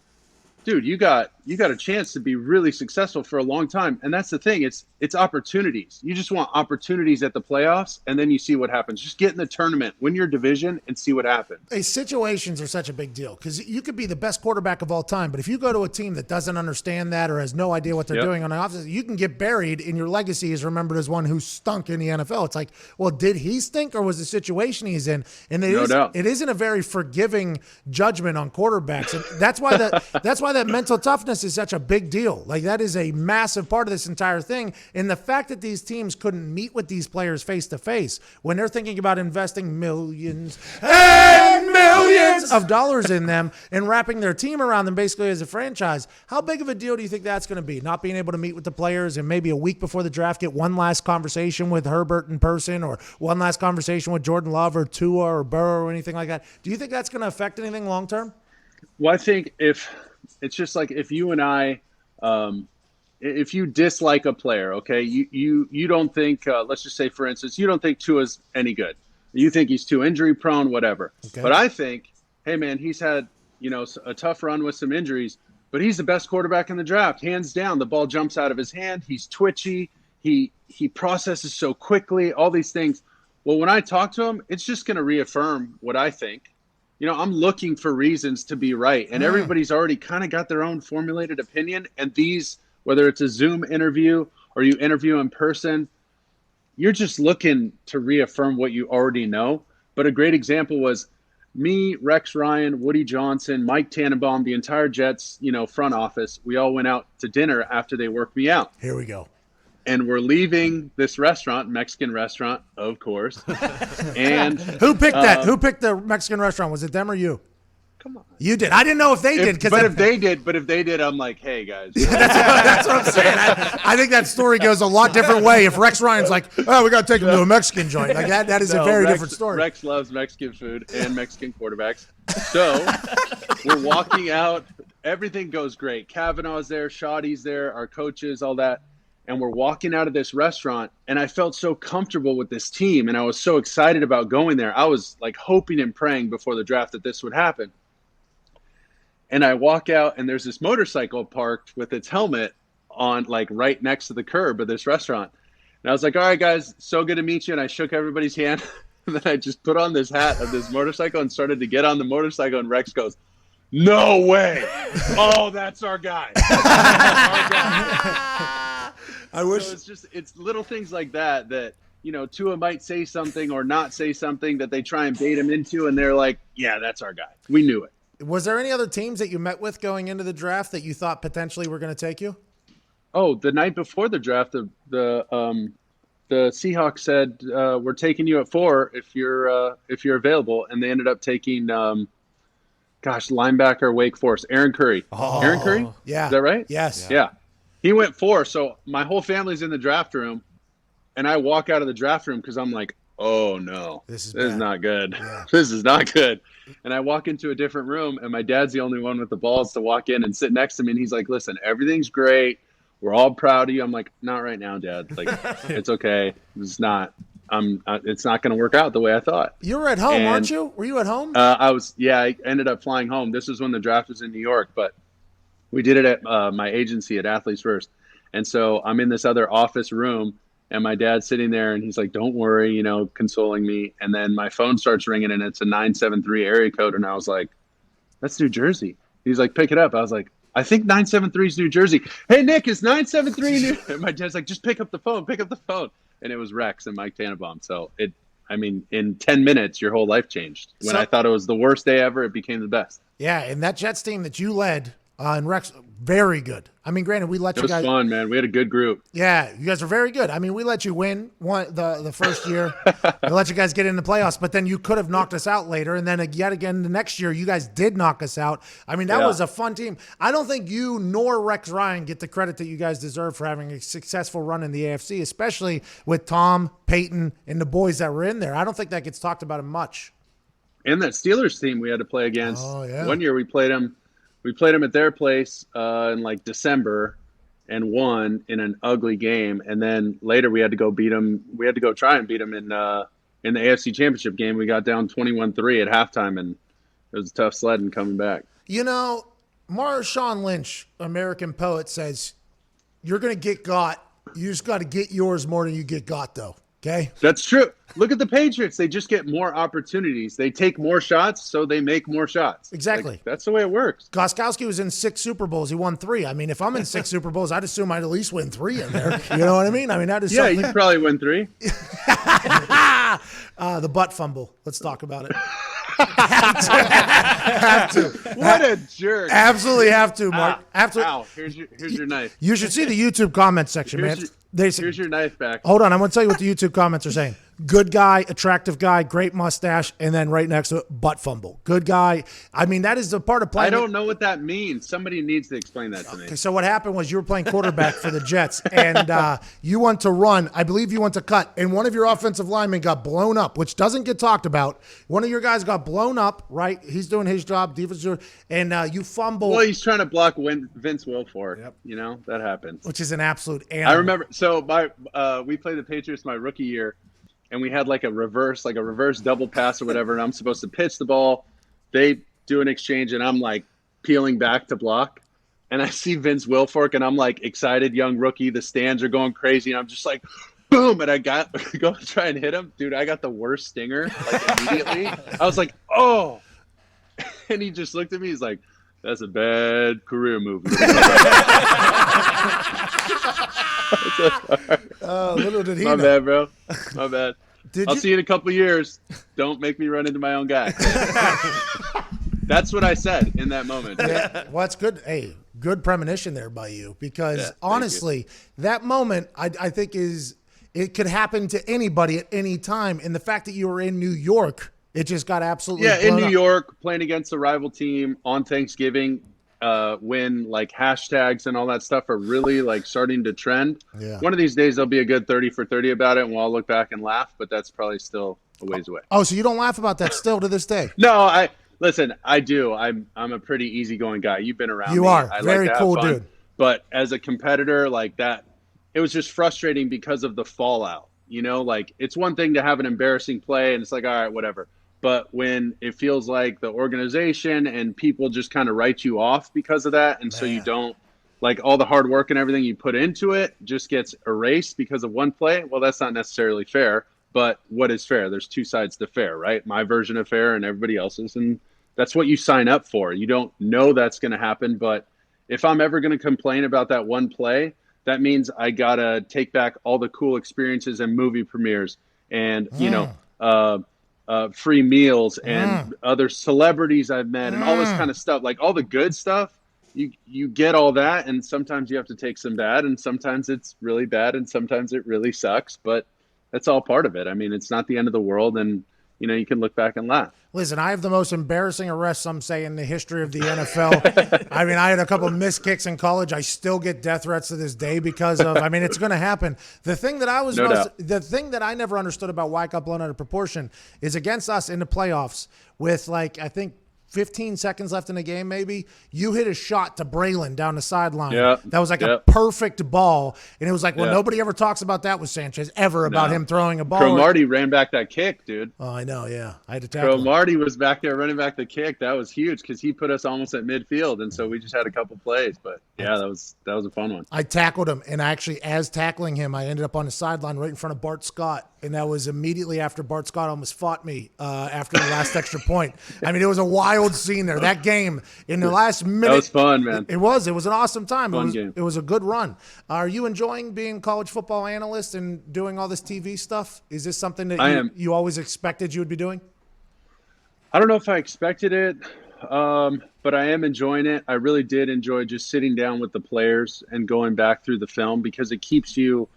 dude, you got a chance to be really successful for a long time. And that's the thing. It's opportunities. You just want opportunities at the playoffs, and then you see what happens. Just get in the tournament, win your division, and see what happens. Hey, situations are such a big deal because you could be the best quarterback of all time, but if you go to a team that doesn't understand that or has no idea what they're doing on the offense, you can get buried, and your legacy is remembered as one who stunk in the NFL. It's like, well, did he stink, or was the situation he's in? And No doubt. it isn't a very forgiving judgment on quarterbacks, and that's why that mental toughness is such a big deal. Like, that is a massive part of this entire thing. And the fact that these teams couldn't meet with these players face to face when they're thinking about investing millions and millions of dollars in them and wrapping their team around them basically as a franchise, how big of a deal do you think that's going to be? Not being able to meet with the players and maybe a week before the draft get one last conversation with Herbert in person or one last conversation with Jordan Love or Tua or Burrow or anything like that. Do you think that's going to affect anything long term? Well, I think if it's just like if you and I, if you dislike a player, okay, you don't think, let's just say, for instance, you don't think Tua's any good. You think he's too injury prone, whatever. Okay. But I think, hey, man, he's had, a tough run with some injuries, but he's the best quarterback in the draft, hands down. The ball jumps out of his hand. He's twitchy. He processes so quickly, all these things. Well, when I talk to him, it's just going to reaffirm what I think. I'm looking for reasons to be right. And everybody's already kind of got their own formulated opinion. And these, whether it's a Zoom interview or you interview in person, you're just looking to reaffirm what you already know. But a great example was me, Rex Ryan, Woody Johnson, Mike Tannenbaum, the entire Jets, front office. We all went out to dinner after they worked me out. Here we go. And we're leaving this restaurant, Mexican restaurant, of course. And who picked that? Who picked the Mexican restaurant? Was it them or you? Come on. You did. I didn't know if they did. If they did, I'm like, hey, guys. That's what I'm saying. I think that story goes a lot different way. If Rex Ryan's like, oh, we got to take him to a Mexican joint. Like that is a very different story. Rex loves Mexican food and Mexican quarterbacks. So we're walking out. Everything goes great. Kavanaugh's there. Shoddy's there. Our coaches, all that. And we're walking out of this restaurant, and I felt so comfortable with this team, and I was so excited about going there. I was like hoping and praying before the draft that this would happen. And I walk out, and there's this motorcycle parked with its helmet on, like, right next to the curb of this restaurant. And I was like, all right, guys, so good to meet you. And I shook everybody's hand. And then I just put on this hat of this motorcycle and started to get on the motorcycle. And Rex goes, no way. Oh, that's our guy. That's our guy. I wish. So it's little things like that Tua might say something or not say something that they try and bait him into, and they're like, yeah, that's our guy. We knew it. Was there any other teams that you met with going into the draft that you thought potentially were going to take you? Oh, the night before the draft, the Seahawks said we're taking you at 4 if you're available, and they ended up taking linebacker Wake Forest, Aaron Curry. Oh, Aaron Curry? Yeah. Is that right? Yes. Yeah. He went 4, so my whole family's in the draft room, and I walk out of the draft room because I'm like, oh, no. This is not good. Yeah. This is not good. And I walk into a different room, and my dad's the only one with the balls to walk in and sit next to me, and he's like, listen, everything's great. We're all proud of you. I'm like, not right now, Dad. Like, it's okay. It's not. It's not going to work out the way I thought. You were at home, weren't you? Were you at home? I was. Yeah, I ended up flying home. This was when the draft was in New York, but we did it at my agency at Athletes First. And so I'm in this other office room, and my dad's sitting there, and he's like, don't worry, consoling me. And then my phone starts ringing, and it's a 973 area code. And I was like, that's New Jersey. He's like, pick it up. I was like, I think 973 is New Jersey. Hey, Nick, is 973 New? And my dad's like, just pick up the phone. And it was Rex and Mike Tannenbaum. So in 10 minutes, your whole life changed. When I thought it was the worst day ever, it became the best. Yeah, and that Jets team that you led, and Rex, very good. I mean, granted, we let you guys. It was fun, man. We had a good group. Yeah, you guys are very good. I mean, we let you win the first year. We let you guys get in the playoffs, but then you could have knocked us out later. And then yet again, the next year, you guys did knock us out. I mean, that was a fun team. I don't think you nor Rex Ryan get the credit that you guys deserve for having a successful run in the AFC, especially with Tom, Peyton, and the boys that were in there. I don't think that gets talked about much. And that Steelers team we had to play against. Oh, yeah. One year we played them. We played them at their place in like December and won in an ugly game. And then later we had to go beat them. We had to go try and beat them in the AFC Championship game. We got down 21-3 at halftime, and it was a tough sledding coming back. Marshawn Lynch, American poet, says, you're going to get got. You just got to get yours more than you get got, though. Okay? That's true. Look at the Patriots. They just get more opportunities. They take more shots, so they make more shots. Exactly. Like, that's the way it works. Goskowski was in 6 Super Bowls. He won 3. I mean, if I'm in 6 Super Bowls, I'd assume I'd at least win 3 in there. You know what I mean? I mean, that is Yeah, something. you probably win 3. The butt fumble. Let's talk about it. have to. What a jerk. Absolutely have to, Mark. Ow. Here's your knife. You should see the YouTube comment section, man. Here's your knife back. Hold on. I'm going to tell you what the YouTube comments are saying. Good guy, attractive guy, great mustache, and then right next to it, butt fumble. Good guy. I mean, that is the part of playing. I don't know what that means. Somebody needs to explain that to me. Okay, so what happened was you were playing quarterback for the Jets, and you went to run. I believe you went to cut, and one of your offensive linemen got blown up, which doesn't get talked about. One of your guys got blown up, right? He's doing his job, defense, and you fumble. Well, he's trying to block Vince Wilfork. Yep. You know, that happens. Which is an absolute animal. I remember. So we played the Patriots my rookie year. And we had like a reverse double pass or whatever. And I'm supposed to pitch the ball. They do an exchange, and I'm like peeling back to block. And I see Vince Wilfork, and I'm like excited, young rookie. The stands are going crazy. And I'm just like, boom. And I go to try and hit him. Dude, I got the worst stinger like immediately. I was like, oh. And he just looked at me. He's like, that's a bad career move. Little did he My know. bad, bro. My bad. I'll see you in a couple of years. Don't make me run into my own guy. That's what I said in that moment. Yeah, well, that's good. Hey, good premonition there by you, because honestly, that moment I think it could happen to anybody at any time. And the fact that you were in New York, it just got absolutely in New up. York, playing against a rival team on Thanksgiving. When like hashtags and all that stuff are really like starting to trend. Yeah. One of these days there'll be a good 30 for 30 about it, and we'll all look back and laugh, but that's probably still a ways away. Oh, so you don't laugh about that still to this day? No, I do. I'm a pretty easygoing guy. You've been around. You are. I Very like cool fun. dude. But as a competitor like that, it was just frustrating because of the fallout. You know, like it's one thing to have an embarrassing play and it's like, all right, whatever. But when it feels like the organization and people just kind of write you off because of that, and so you don't, like all the hard work and everything you put into it just gets erased because of one play, well, that's not necessarily fair. But what is fair? There's two sides to fair, right? My version of fair and everybody else's, and that's what you sign up for. You don't know that's going to happen, but if I'm ever going to complain about that one play, that means I got to take back all the cool experiences and movie premieres and, free meals and other celebrities I've met and all this kind of stuff, like all the good stuff. You get all that, and sometimes you have to take some bad, and sometimes it's really bad, and sometimes it really sucks, but that's all part of it. I mean, it's not the end of the world, and you can look back and laugh. Listen, I have the most embarrassing arrests, some say, in the history of the NFL. I mean, I had a couple of missed kicks in college. I still get death threats to this day because of, I mean, it's going to happen. The thing that the thing that I never understood about why it got blown out of proportion is against us in the playoffs with like, I think 15 seconds left in the game, maybe, you hit a shot to Braylon down the sideline. Yeah, that was like a perfect ball. And it was like, well, nobody ever talks about that with Sanchez ever, about him throwing a ball. Cromartie ran back that kick, dude. Oh, I know, yeah. I had to tackle Cromartie was back there running back the kick. That was huge because he put us almost at midfield, and so we just had a couple plays. But, yeah, that was a fun one. I tackled him, and actually, as tackling him, I ended up on the sideline right in front of Bart Scott. And that was immediately after Bart Scott almost fought me after the last extra point. I mean, it was a wild scene there. That game in the last minute. That was fun, man. It was an awesome time. Game. It was a good run. Are you enjoying being college football analyst and doing all this TV stuff? Is this something that you always expected you would be doing? I don't know if I expected it, but I am enjoying it. I really did enjoy just sitting down with the players and going back through the film because it keeps you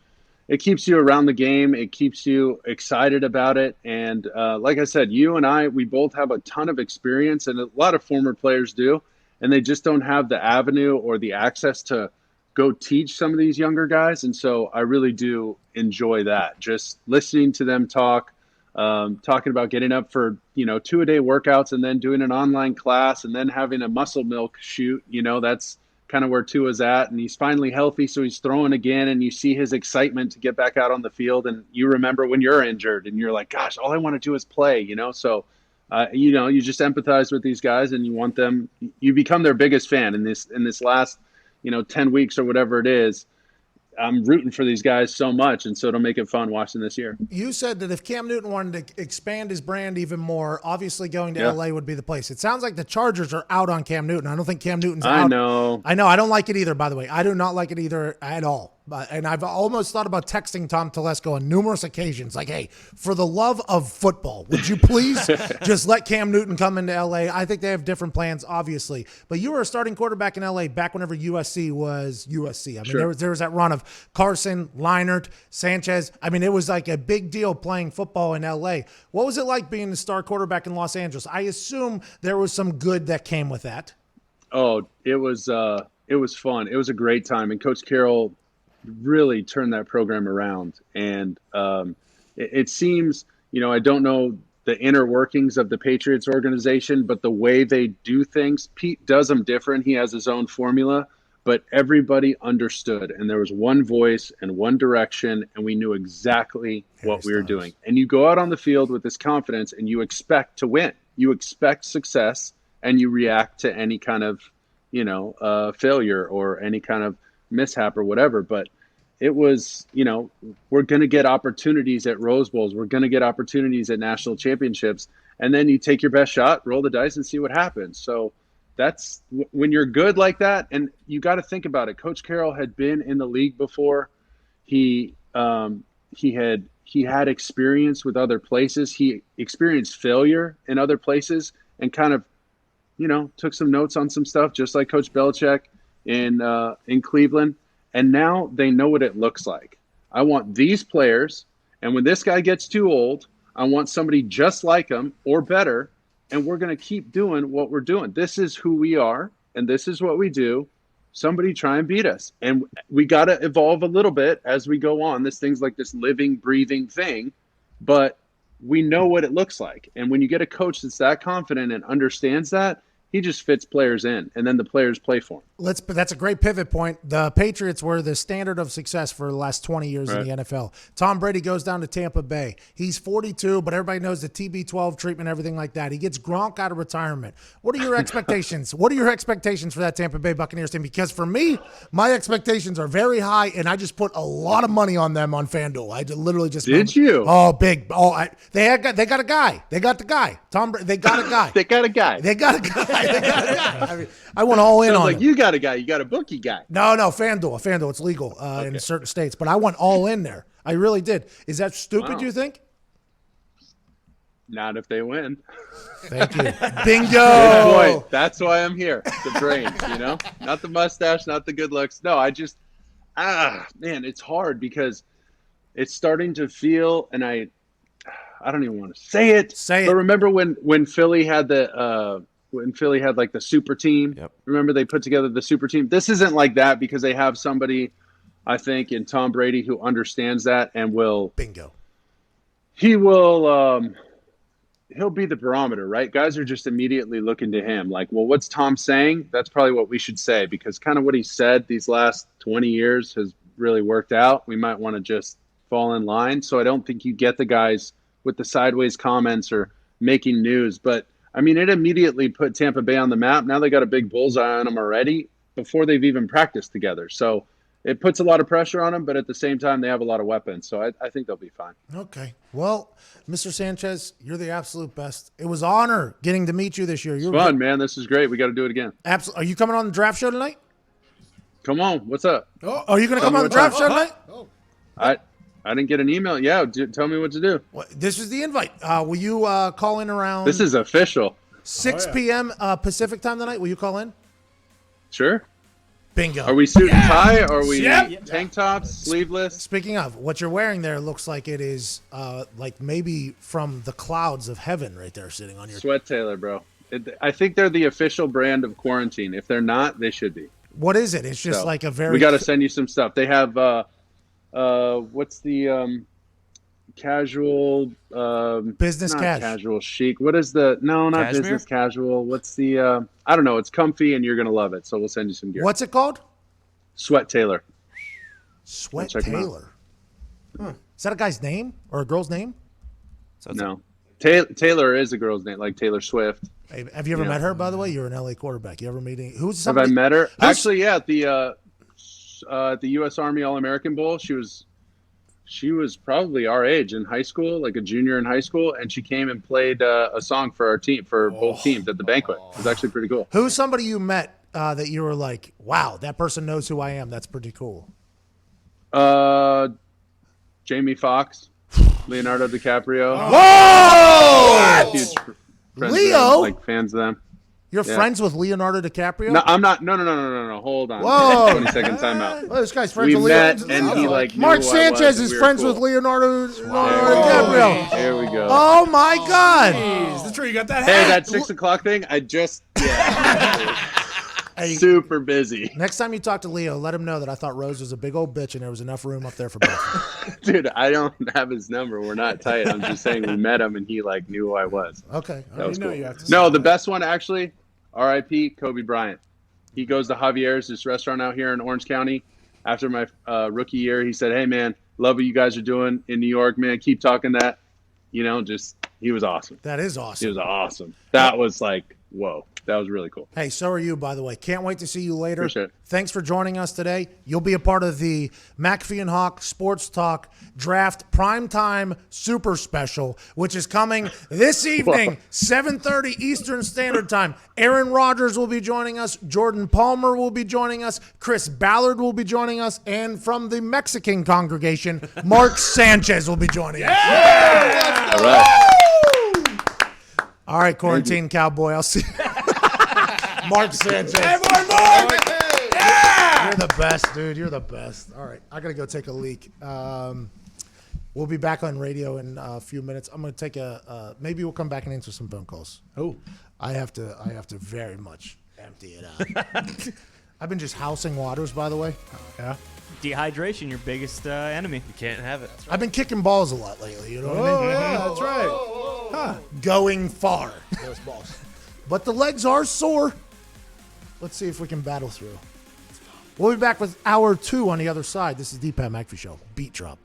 around the game. It keeps you excited about it. And like I said, you and I, we both have a ton of experience, and a lot of former players do, and they just don't have the avenue or the access to go teach some of these younger guys. And so I really do enjoy that, just listening to them talk, talking about getting up for, 2-a-day workouts and then doing an online class and then having a muscle milk shoot. That's kind of where Tua's at, and he's finally healthy, so he's throwing again, and you see his excitement to get back out on the field, and you remember when you're injured, and you're like, gosh, all I want to do is play, So You just empathize with these guys, and you want them. You become their biggest fan in this last 10 weeks or whatever it is. I'm rooting for these guys so much, and so it'll make it fun watching this year. You said that if Cam Newton wanted to expand his brand even more, obviously going to LA would be the place. It sounds like the Chargers are out on Cam Newton. I don't think Cam Newton's out. I know. I don't like it either, by the way. I do not like it either at all. And I've almost thought about texting Tom Telesco on numerous occasions, like, hey, for the love of football, would you please just let Cam Newton come into LA? I think they have different plans, obviously. But you were a starting quarterback in LA back whenever USC was USC. I mean, Sure. there was that run of Carson, Leinart, Sanchez. I mean, it was like a big deal playing football in LA. What was it like being the star quarterback in Los Angeles? I assume there was some good that came with that. Oh, it was fun. It was a great time, and Coach Carroll really turned that program around. And it seems, I don't know the inner workings of the Patriots organization, but the way they do things, Pete does them different. He has his own formula, but everybody understood, and there was one voice and one direction, and we knew exactly what we were doing. And you go out on the field with this confidence, and you expect to win. You expect success, and you react to any kind of, failure or any kind of mishap or whatever. But it was, we're going to get opportunities at Rose Bowls. We're going to get opportunities at national championships. And then you take your best shot, roll the dice, and see what happens. So that's when you're good like that. And you got to think about it. Coach Carroll had been in the league before. He had experience with other places. He experienced failure in other places and kind of, took some notes on some stuff, just like Coach Belichick in Cleveland. And now they know what it looks like. I want these players, and when this guy gets too old, I want somebody just like him or better, and we're going to keep doing what we're doing. This is who we are, and this is what we do. Somebody try and beat us. And we got to evolve a little bit as we go on. This thing's like this living, breathing thing, but we know what it looks like. And when you get a coach that's that confident and understands that, he just fits players in, and then the players play for him. That's a great pivot point. The Patriots were the standard of success for the last 20 years in the NFL. Tom Brady goes down to Tampa Bay. He's 42, but everybody knows the TB12 treatment, everything like that. He gets Gronk out of retirement. What are your expectations? What are your expectations for that Tampa Bay Buccaneers team? Because for me, my expectations are very high, and I just put a lot of money on them on FanDuel. I literally just did you? Oh, big. Oh, they got a guy. They got the guy. Tom. They got a guy. They got a guy. They got a guy. I mean, I went all in Sounds on like it. you got a guy. You got a bookie guy. No, FanDuel. It's legal in certain states, but I went all in there. I really did. Is that stupid? Wow. Do you think? Not if they win. Thank you. Bingo. Good point. That's why I'm here. The brains, not the mustache, not the good looks. No, man, it's hard because it's starting to feel, and I don't even want to say it. But remember when Philly had like the super team? Yep. Remember they put together the super team? This isn't like that because they have somebody, I think, in Tom Brady who understands that and will. Bingo. He will. He'll be the barometer, right? Guys are just immediately looking to him like, well, what's Tom saying? That's probably what we should say, because kind of what he said these last 20 years has really worked out. We might want to just fall in line. So I don't think you get the guys with the sideways comments or making news. But, I mean, it immediately put Tampa Bay on the map. Now they got a big bullseye on them already before they've even practiced together. So it puts a lot of pressure on them, but at the same time, they have a lot of weapons. So I think they'll be fine. Okay. Well, Mr. Sanchez, you're the absolute best. It was an honor getting to meet you this year. You're fun, man. This is great. We got to do it again. Absolutely. Are you coming on the draft show tonight? Come on. What's up? Oh, are you going to come on the draft show tonight? I didn't get an email. Yeah, tell me what to do. Well, this is the invite. Will you call in around? This is official. 6 p.m. Pacific time tonight. Will you call in? Sure. Bingo. Are we suit and tie? Are we tank tops, sleeveless? Speaking of, what you're wearing there looks like it is like maybe from the clouds of heaven right there sitting on your... Sweat Tailor, bro. I think they're the official brand of quarantine. If they're not, they should be. What is it? It's just like a very... We got to send you some stuff. They have, what's the casual... business not casual chic. What is the... No, not Cashmere? business casual. What's the... I don't know. It's comfy and you're going to love it. So we'll send you some gear. What's it called? Sweat Tailor. Sweat check 'em out. Tailor. Huh. Is that a guy's name or a girl's name? No. Taylor is a girl's name, like Taylor Swift. Hey, have you ever Yeah. met her, by the way? You're an LA quarterback. You ever meet who's Have I somebody? met her? who's- Actually, yeah, at the U.S. Army All-American Bowl. She was probably our age in high school, like a junior in high school, and she came and played a song for our team, for both teams at the banquet. It was actually pretty cool. Who's somebody you met that you were like, wow, that person knows who I am. That's pretty cool. Jamie Foxx, Leonardo DiCaprio. Whoa! Huge friends Leo? of them, like fans of them. You're Yeah. friends with Leonardo DiCaprio? No, I'm not. No. Hold on. Whoa. 20-second timeout. Oh, this guy's friends We with met, Leonardo. and he like knew Mark who I Sanchez was, and is we were friends cool. with Leonardo There DiCaprio. There we go. Oh my God! Jeez, that's where you got that Hey, hat. that 6 o'clock thing. I just Hey, super busy, next time you talk to Leo, let him know that I thought Rose was a big old bitch and there was enough room up there for both. dude. I don't have his number. We're not tight. I'm just saying we met him, and he like knew who I was. Okay. That was know cool. you have to No, the best one actually. R.I.P. Kobe Bryant. He goes to Javier's, this restaurant out here in Orange County. After my rookie year, he said, "Hey man, love what you guys are doing in New York, man. Keep talking that." You know, just he was awesome. That is He awesome. was awesome. That was like, whoa. That was really cool. Hey, so are you, by the way. Can't wait to see you later. Appreciate it. Thanks for joining us today. You'll be a part of the McAfee and Hawk Sports Talk Draft Primetime Super Special, which is coming this evening, 7:30 Eastern Standard Time. Aaron Rodgers will be joining us. Jordan Palmer will be joining us. Chris Ballard will be joining us. And from the Mexican congregation, Mark Sanchez will be joining us. All right. All right, Quarantine Cowboy. I'll see you. Mark Sanchez. Mark! You're the best, dude. You're the best. All right, I gotta go take a leak. We'll be back on radio in a few minutes. I'm gonna take maybe we'll come back and answer some phone calls. Oh, I have to very much empty it out. I've been just housing waters, by the way. yeah. Dehydration, your biggest enemy. You can't have it. I've been kicking balls a lot lately. You know what I Oh, mean? yeah, that's right. Going far, those balls. But the legs are sore. Let's see if we can battle through. We'll be back with hour 2 on the other side. This is the Pat McAfee Show. Beat drop.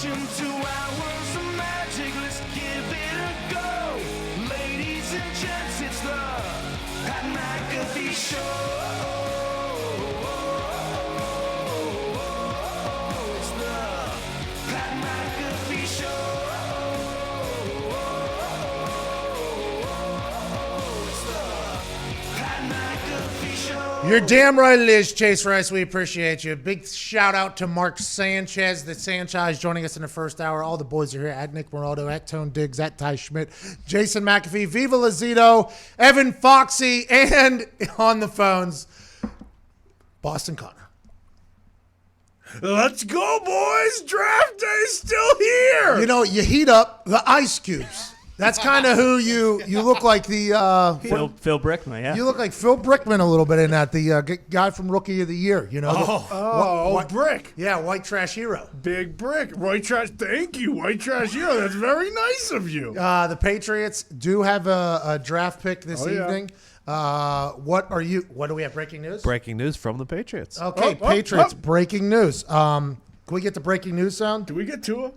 Welcome to hours of magic. Let's give it a go. Ladies and gents, it's the Pat McAfee Show. It's the Pat McAfee Show. It's the Pat McAfee Show. You're damn right it is, Chase Rice. We appreciate you. Big shout out to Mark Sanchez. The Sanchez joining us in the first hour. All the boys are here. At Nick Moraldo, at Tone Diggs, at Ty Schmidt, Jason McAfee, Viva Lazito, Evan Foxy, and on the phones, Boston Connor. Let's go, boys. Draft day's still here. You know, you heat up the ice cubes. That's kind of who you look like the Phil Brickman, yeah. you look like Phil Brickman a little bit in that, the guy from Rookie of the Year, you know. Brick. Yeah, white trash hero. Big Brick. White trash. Thank you, White Trash Hero. That's very nice of you. The Patriots do have a draft pick this yeah. evening. What do we have? Breaking news? Breaking news from the Patriots. Okay, Patriots, breaking news. Can we get the breaking news sound? Do we get Tua?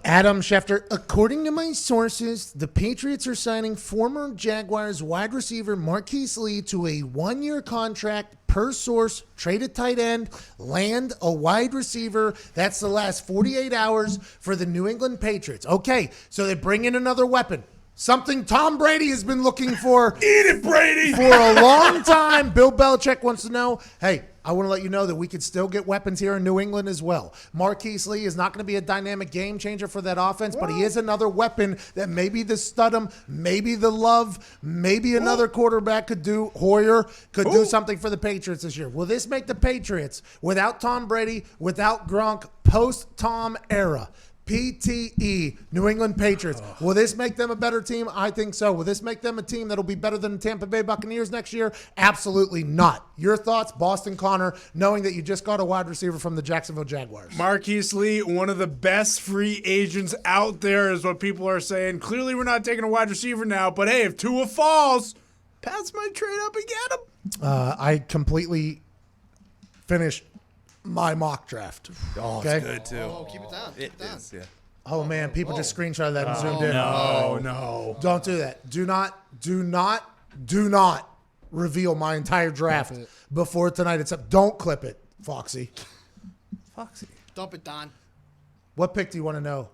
Adam Schefter, according to my sources, the Patriots are signing former Jaguars wide receiver Marquise Lee to a 1-year contract. Per source, trade a tight end, land a wide receiver. That's the last 48 hours for the New England Patriots. Okay, so they bring in another weapon. Something Tom Brady has been looking for. Eat it, Brady! For a long time. Bill Belichick wants to know, hey, I want to let you know that we could still get weapons here in New England as well. Marquise Lee is not going to be a dynamic game changer for that offense, but he is another weapon that maybe the Studham, maybe the Love, maybe another quarterback could do. Hoyer could do something for the Patriots this year. Will this make the Patriots, without Tom Brady, without Gronk, post-Tom era, PTE, New England Patriots. Will this make them a better team? I think so. Will this make them a team that'll be better than the Tampa Bay Buccaneers next year? Absolutely not. Your thoughts, Boston Connor, knowing that you just got a wide receiver from the Jacksonville Jaguars. Marquise Lee, one of the best free agents out there is what people are saying. Clearly we're not taking a wide receiver now, but hey, if Tua falls, Pats might trade up and get him. I completely finished my mock draft. Oh, okay? it's good too. Oh, keep it down. Keep it down. Is, yeah. Oh man, people just screenshot that and zoomed in. No. Don't do that. Do not reveal my entire draft before tonight. Don't clip it, Foxy. Dump it, Don. What pick do you want to know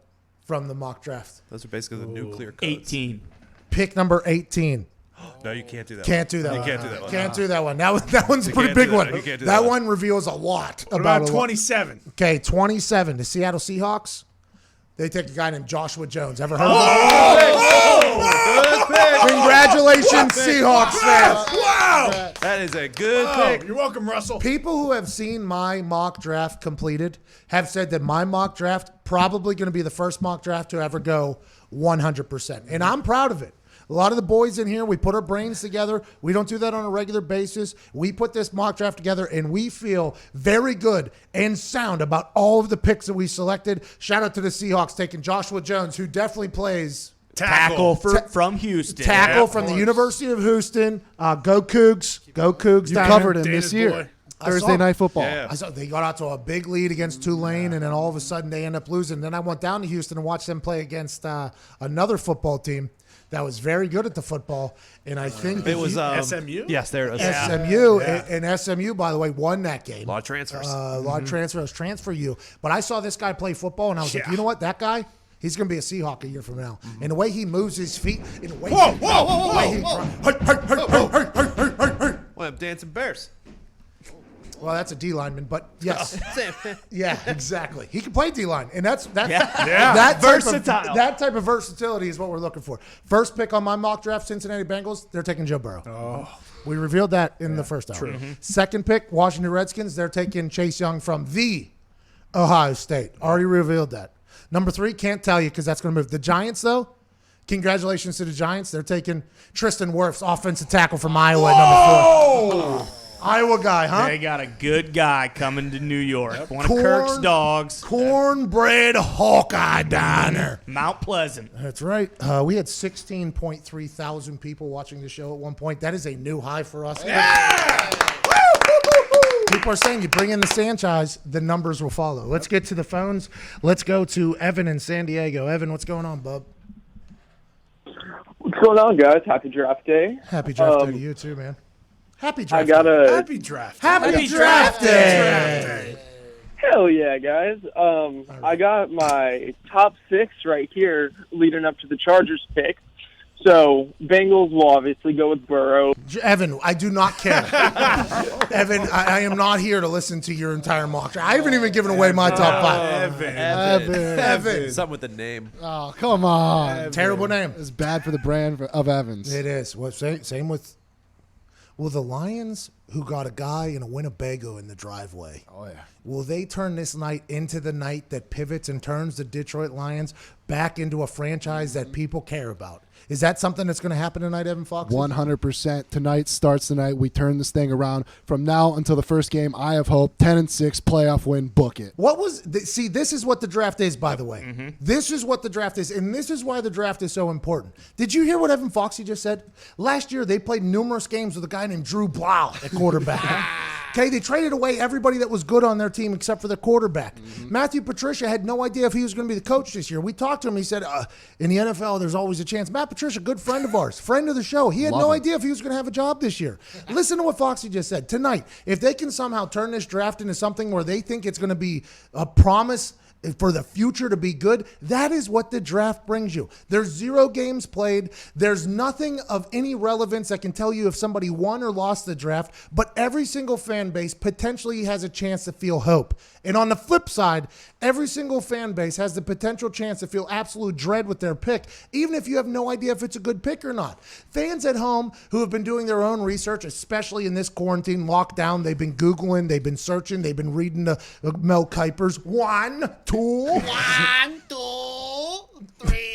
from the mock draft? Those are basically the nuclear codes. 18. Pick number 18. No, you can't do that. Can't do that one. You can't do that one. Can't do that one. That one's a pretty can't big do that. one. You can't do That that one reveals a lot What about about a lot. 27? Okay, 27. The Seattle Seahawks. They take a guy named Joshua Jones. Ever heard of him? Congratulations, Seahawks fans. Wow! That is a good Oh, pick. you're welcome, Russell. People who have seen my mock draft completed have said that my mock draft probably going to be the first mock draft to ever go 100%. And I'm proud of it. A lot of the boys in here, we put our brains together. We don't do that on a regular basis. We put this mock draft together, and we feel very good and sound about all of the picks that we selected. Shout out to the Seahawks taking Joshua Jones, who definitely plays Tackle from Houston. tackle from the University of Houston. Go Cougs. Go Cougs. You down covered here. him this Dana's year. boy. Thursday Night Football. Yeah. I saw they got out to a big lead against Tulane, and then all of a sudden they end up losing. Then I went down to Houston and watched them play against another football team that was very good at the football. And I think It was SMU? Yes, there. SMU, and SMU, by the way, won that game. A lot of transfers. A lot of transfers, transfer you. But I saw this guy play football, and I was like, you know what? That guy, he's going to be a Seahawk a year from now. And the way he moves his feet, and the way Well, I'm dancing bears. Well, that's a D lineman, but yes, yeah, exactly. He can play D line, and that's that Versatile. That type of versatility is what we're looking for. First pick on my mock draft, Cincinnati Bengals. They're taking Joe Burrow. Oh, we revealed that in the first hour. True. Second pick, Washington Redskins. They're taking Chase Young from the Ohio State. Already revealed that. Number 3, can't tell you because that's going to move. The Giants, though. Congratulations to the Giants. They're taking Tristan Wirfs, offensive tackle from Iowa at number 4. Iowa guy, huh? They got a good guy coming to New York. One of Corn- Kirk's dogs. Cornbread Hawkeye Diner. Mount Pleasant. That's right. We had 16.3 thousand people watching the show at one point. That is a new high for us. People are saying you bring in the Sanchez, the numbers will follow. Let's get to the phones. Let's go to Evan in San Diego. Evan, what's going on, bub? What's going on, guys? Happy draft day. Happy draft day to you too, man. Happy draft I got day. Happy draft. Happy draft day. Hell yeah, guys. I got my top 6 right here leading up to the Chargers pick. So Bengals will obviously go with Burrow. Evan, I do not care. Evan, I am not here to listen to your entire mock draft. I haven't even given away my top 5. Evan. Something with the name. Oh, come on. Evan. Terrible name. It's bad for the brand of Evans. It is. Well, same with the Lions, who got a guy in a Winnebago in the driveway. Oh, yeah. Will they turn this night into the night that pivots and turns the Detroit Lions back into a franchise that people care about? Is that something that's going to happen tonight, Evan Fox? 100%. Tonight starts tonight. We turn this thing around. From now until the first game, I have hope. 10-6, playoff win, book it. See, this is what the draft is, by the way. This is what the draft is, and this is why the draft is so important. Did you hear what Evan Foxy just said? Last year, they played numerous games with a guy named Drew Blau at quarterback. Okay, they traded away everybody that was good on their team except for the quarterback. Matthew Patricia had no idea if he was going to be the coach this year. We talked to him. He said, in the NFL, there's always a chance. Matt Patricia, good friend of ours, friend of the show. He had no idea if he was going to have a job this year. Listen to what Foxy just said. Tonight, if they can somehow turn this draft into something where they think it's going to be a promise for the future to be good, that is what the draft brings you. There's 0 games played. There's nothing of any relevance that can tell you if somebody won or lost the draft, but every single fan base potentially has a chance to feel hope. And on the flip side, every single fan base has the potential chance to feel absolute dread with their pick, even if you have no idea if it's a good pick or not. Fans at home who have been doing their own research, especially in this quarantine lockdown, they've been Googling, they've been searching, they've been reading the Mel Kiper's 1, 2. 1, 2, 3.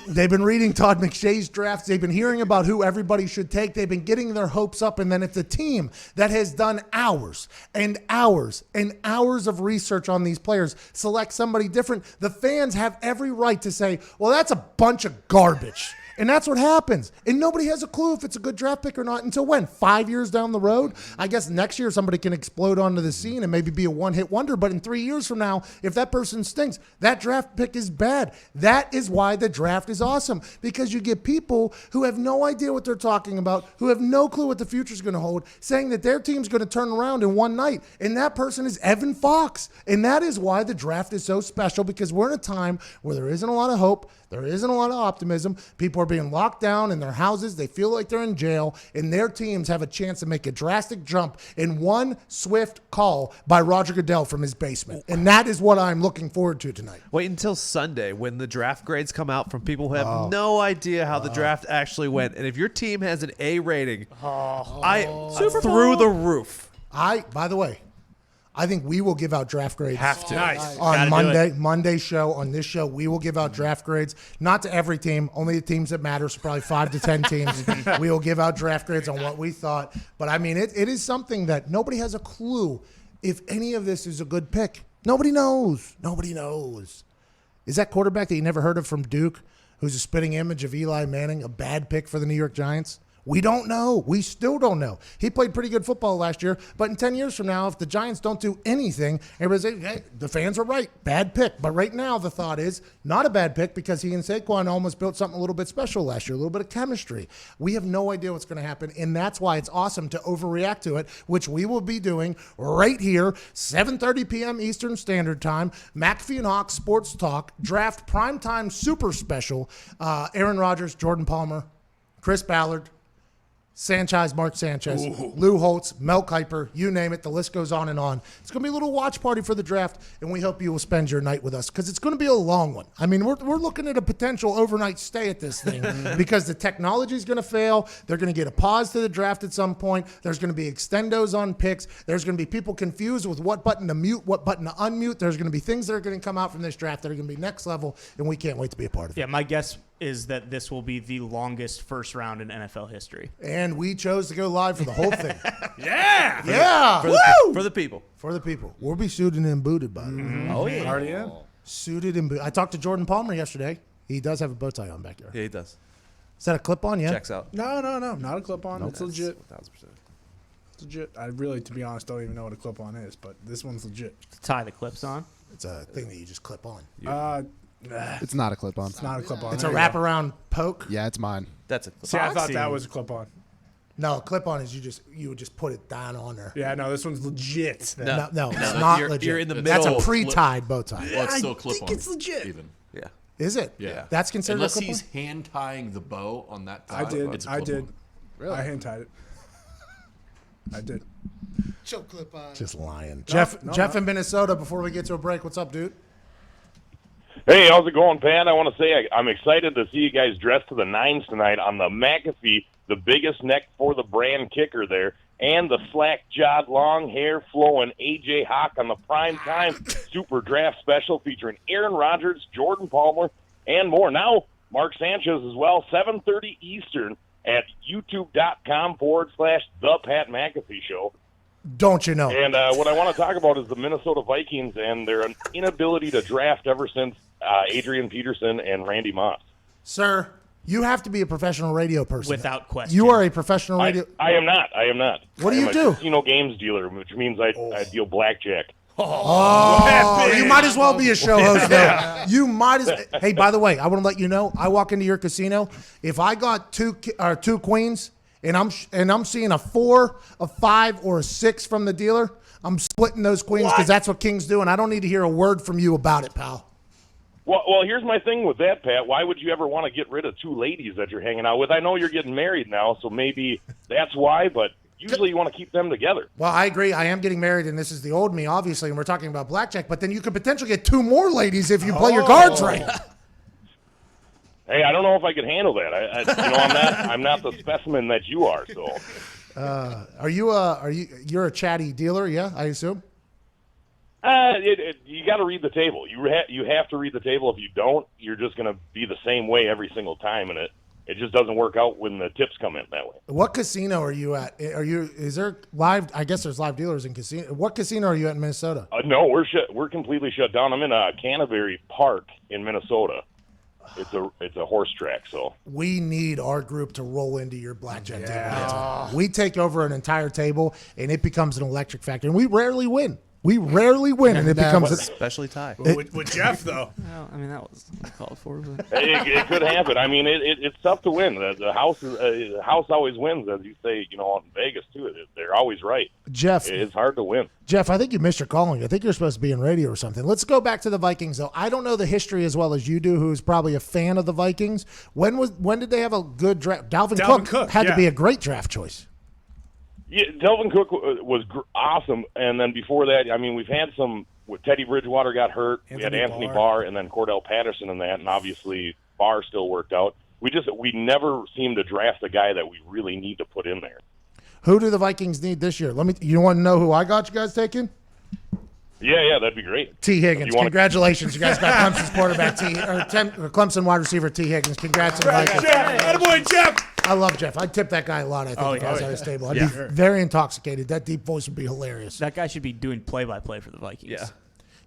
They've been reading Todd McShay's drafts. They've been hearing about who everybody should take. They've been getting their hopes up. And then if the team that has done hours and hours and hours of research on these players selects somebody different, the fans have every right to say, well, that's a bunch of garbage. And that's what happens. And nobody has a clue if it's a good draft pick or not until when? 5 years down the road? I guess next year somebody can explode onto the scene and maybe be a one-hit wonder. But in 3 years from now, if that person stinks, that draft pick is bad. That is why the draft is awesome. Because you get people who have no idea what they're talking about, who have no clue what the future is going to hold, saying that their team's going to turn around in one night. And that person is Evan Fox. And that is why the draft is so special, because we're in a time where there isn't a lot of hope. There isn't a lot of optimism. People are being locked down in their houses. They feel like they're in jail, and their teams have a chance to make a drastic jump in one swift call by Roger Goodell from his basement. And that is what I'm looking forward to tonight. Wait until Sunday when the draft grades come out from people who have no idea how the draft actually went. And if your team has an A rating, through the roof. By the way, I think we will give out draft grades. Have to. Nice. On Monday show, on this show, we will give out draft grades. Not to every team, only the teams that matter, so probably 5 to 10 teams. We will give out draft grades on what we thought. But, I mean, it is something that nobody has a clue if any of this is a good pick. Nobody knows. Nobody knows. Is that quarterback that you never heard of from Duke, who's a spitting image of Eli Manning, a bad pick for the New York Giants? We don't know. We still don't know. He played pretty good football last year, but in 10 years from now, if the Giants don't do anything, everybody's like, hey, the fans are right. Bad pick. But right now, the thought is not a bad pick because he and Saquon almost built something a little bit special last year, a little bit of chemistry. We have no idea what's going to happen, and that's why it's awesome to overreact to it, which we will be doing right here, 7:30 p.m. Eastern Standard Time, McAfee and Hawks Sports Talk, Draft Primetime Super Special, Aaron Rodgers, Jordan Palmer, Chris Ballard, Sanchez, Mark Sanchez, Lou Holtz, Mel Kiper, you name it. The list goes on and on. It's going to be a little watch party for the draft, and we hope you will spend your night with us because it's going to be a long one. I mean, we're looking at a potential overnight stay at this thing because the technology is going to fail. They're going to get a pause to the draft at some point. There's going to be extendos on picks. There's going to be people confused with what button to mute, what button to unmute. There's going to be things that are going to come out from this draft that are going to be next level, and we can't wait to be a part of it. Yeah, my guess is that this will be the longest first round in NFL history. And we chose to go live for the whole thing. Yeah. For the people. For the people. We'll be suited and booted, by the way. Oh, yeah. Already in. Suited and booted. I talked to Jordan Palmer yesterday. He does have a bow tie on back there. Yeah, he does. Is that a clip on? Yeah. Checks out. No. Not a clip on. It's legit. 1,000%. legit. I really, to be honest, don't even know what a clip-on is, but this one's legit. Tie the clips on. It's a thing that you just clip on. It's not a clip-on. It's not a clip-on. It's a wraparound poke. Yeah, it's mine. That's a clip. See, I thought that was a clip-on. No, clip on is you would just put it down on there. Yeah, no, this one's legit. No, it's not legit. You're in the That's a middle. pre-tied bow tie. Well, it's still I clip think on. it's legit. Even. Yeah. Is it? Yeah. That's considered Unless a clip-on? he's hand tying the bow on that tie. I did. It's a I clip-on. did. Really? I hand tied it. I did. Choke clip on. Just lying. No, Jeff no. in Minnesota, before we get to a break, what's up, dude? Hey, how's it going, Pat? I want to say I'm excited to see you guys dressed to the nines tonight on the McAfee, the biggest neck for the brand kicker there, and the slack-jawed, long hair flowing A.J. Hawk on the primetime Super Draft Special featuring Aaron Rodgers, Jordan Palmer, and more. Now, Mark Sanchez as well, 7:30 Eastern at youtube.com/The Pat McAfee Show. Don't you know? And what I want to talk about is the Minnesota Vikings and their inability to draft ever since Adrian Peterson and Randy Moss. Sir, you have to be a professional radio person. Without question. You are a professional radio. I am not. What do you I'm do? a casino games dealer, which means I deal blackjack. Oh, you might as well be a show host, though. You might as. Hey, by the way, I want to let you know. I walk into your casino. If I got two queens and I'm seeing a 4, a 5, or a 6 from the dealer, I'm splitting those queens because that's what kings do, and I don't need to hear a word from you about it, pal. Well, here's my thing with that, Pat. Why would you ever want to get rid of 2 ladies that you're hanging out with? I know you're getting married now, so maybe that's why, but usually you want to keep them together. Well, I agree. I am getting married, and this is the old me, obviously, and we're talking about blackjack, but then you could potentially get 2 more ladies if you play your cards right. Hey, I don't know if I could handle that. I'm not the specimen that you are, so. You're a chatty dealer, yeah, I assume? You got to read the table. You have to read the table. If you don't, you're just going to be the same way every single time, and it just doesn't work out when the tips come in that way. What casino are you at? Is there live? I guess there's live dealers in casino. What casino are you at in Minnesota? No, we're completely shut down. I'm in Canterbury Park in Minnesota. It's a horse track, so we need our group to roll into your blackjack table. We take over an entire table, and it becomes an electric factory, and we rarely win. And it becomes especially tie. With Jeff, though. Well, I mean, that was uncalled for. But. it could happen. I mean, it's tough to win. The house always wins, as you say. In Vegas too. They're always right. Jeff, it's hard to win. Jeff, I think you missed your calling. I think you're supposed to be in radio or something. Let's go back to the Vikings, though. I don't know the history as well as you do, who's probably a fan of the Vikings. When did they have a good draft? Dalvin Cook had to be a great draft choice. Yeah, Dalvin Cook was awesome, and then before that, I mean, we've had some. Teddy Bridgewater got hurt. We had Anthony Barr, and then Cordell Patterson in that, and obviously Barr still worked out. We never seem to draft a guy that we really need to put in there. Who do the Vikings need this year? You want to know who I got you guys taking? Yeah, that'd be great. T. Higgins. Congratulations. You guys got Clemson's quarterback, Clemson wide receiver, T. Higgins. Congrats to the Vikings. Attaboy, Jeff. I love Jeff. I'd tip that guy a lot, I think, if I was at his table. I'd be very intoxicated. That deep voice would be hilarious. That guy should be doing play-by-play for the Vikings. Yeah.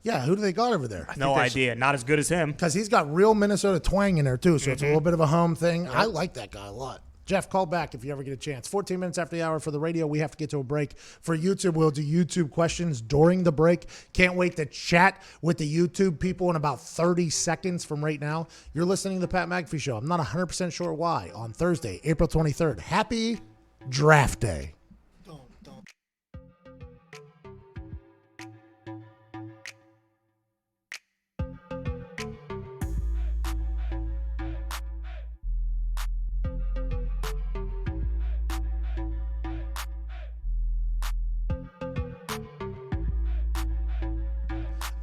Yeah, who do they got over there? No idea. Not as good as him. Because he's got real Minnesota twang in there, too, so it's a little bit of a home thing. Yep. I like that guy a lot. Jeff, call back if you ever get a chance. 14 minutes after the hour for the radio. We have to get to a break. For YouTube, we'll do YouTube questions during the break. Can't wait to chat with the YouTube people in about 30 seconds from right now. You're listening to the Pat McAfee Show. I'm not 100% sure why. On Thursday, April 23rd. Happy Draft Day.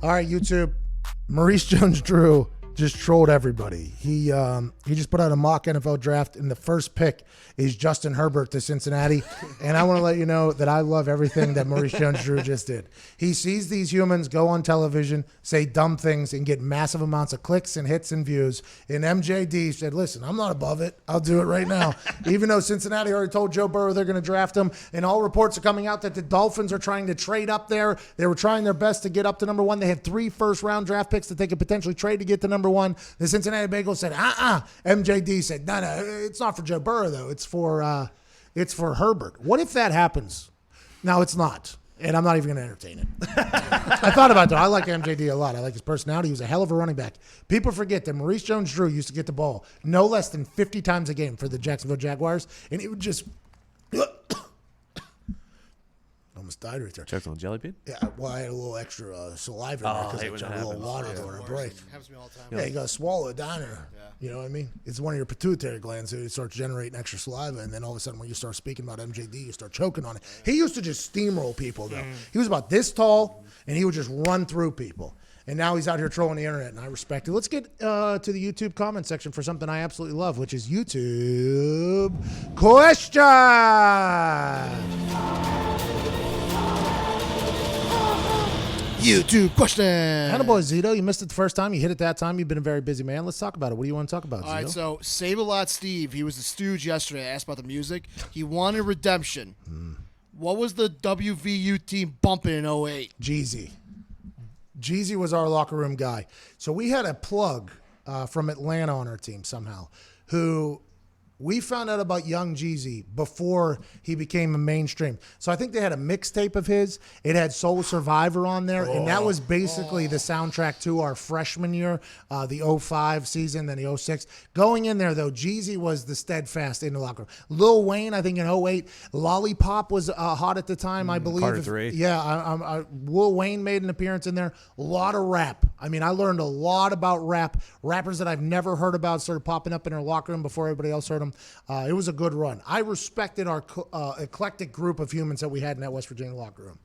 All right, YouTube. Maurice Jones-Drew just trolled everybody. He just put out a mock NFL draft, and the first pick is Justin Herbert to Cincinnati. And I want to let you know that I love everything that Maurice Jones-Drew just did. He sees these humans go on television, say dumb things, and get massive amounts of clicks and hits and views. And MJD said, listen, I'm not above it. I'll do it right now. Even though Cincinnati already told Joe Burrow they're going to draft him, and all reports are coming out that the Dolphins are trying to trade up there. They were trying their best to get up to number 1. They had 3 first-round draft picks that they could potentially trade to get to number 1. The Cincinnati Bengals said, MJD said, no, it's not for Joe Burrow, though. It's for Herbert. What if that happens? No, it's not. And I'm not even going to entertain it. I thought about that. I like MJD a lot. I like his personality. He was a hell of a running back. People forget that Maurice Jones-Drew used to get the ball no less than 50 times a game for the Jacksonville Jaguars, and he would just almost died right there. Checked on jelly bean? Yeah, well, I had a little extra saliva in there because I took a little water during a break. Happens to me all the time. Yeah, you got to swallow it down there. Yeah. You know what I mean? It's one of your pituitary glands that starts generating extra saliva, and then all of a sudden when you start speaking about MJD, you start choking on it. He used to just steamroll people, though. He was about this tall, and he would just run through people. And now he's out here trolling the internet, and I respect it. Let's get to the YouTube comment section for something I absolutely love, which is YouTube question. YouTube question. Attaboy, Zito. You missed it the first time. You hit it that time. You've been a very busy man. Let's talk about it. What do you want to talk about, Zito? All right, so Save-A-Lot Steve, he was the stooge yesterday. I asked about the music. He wanted redemption. What was the WVU team bumping in 08? Jeezy. Jeezy was our locker room guy. So we had a plug from Atlanta on our team somehow who we found out about young Jeezy before he became a mainstream. So I think they had a mixtape of his. It had Soul Survivor on there, and that was basically the soundtrack to our freshman year, the 05 season, then the 06. Going in there, though, Jeezy was the steadfast in the locker room. Lil Wayne, I think in 08, Lollipop was hot at the time, I believe. Carter 3. Yeah, Lil Wayne made an appearance in there. A lot of rap. I mean, I learned a lot about rap. Rappers that I've never heard about started popping up in our locker room before everybody else heard them. It was a good run. I respected our eclectic group of humans that we had in that West Virginia locker room.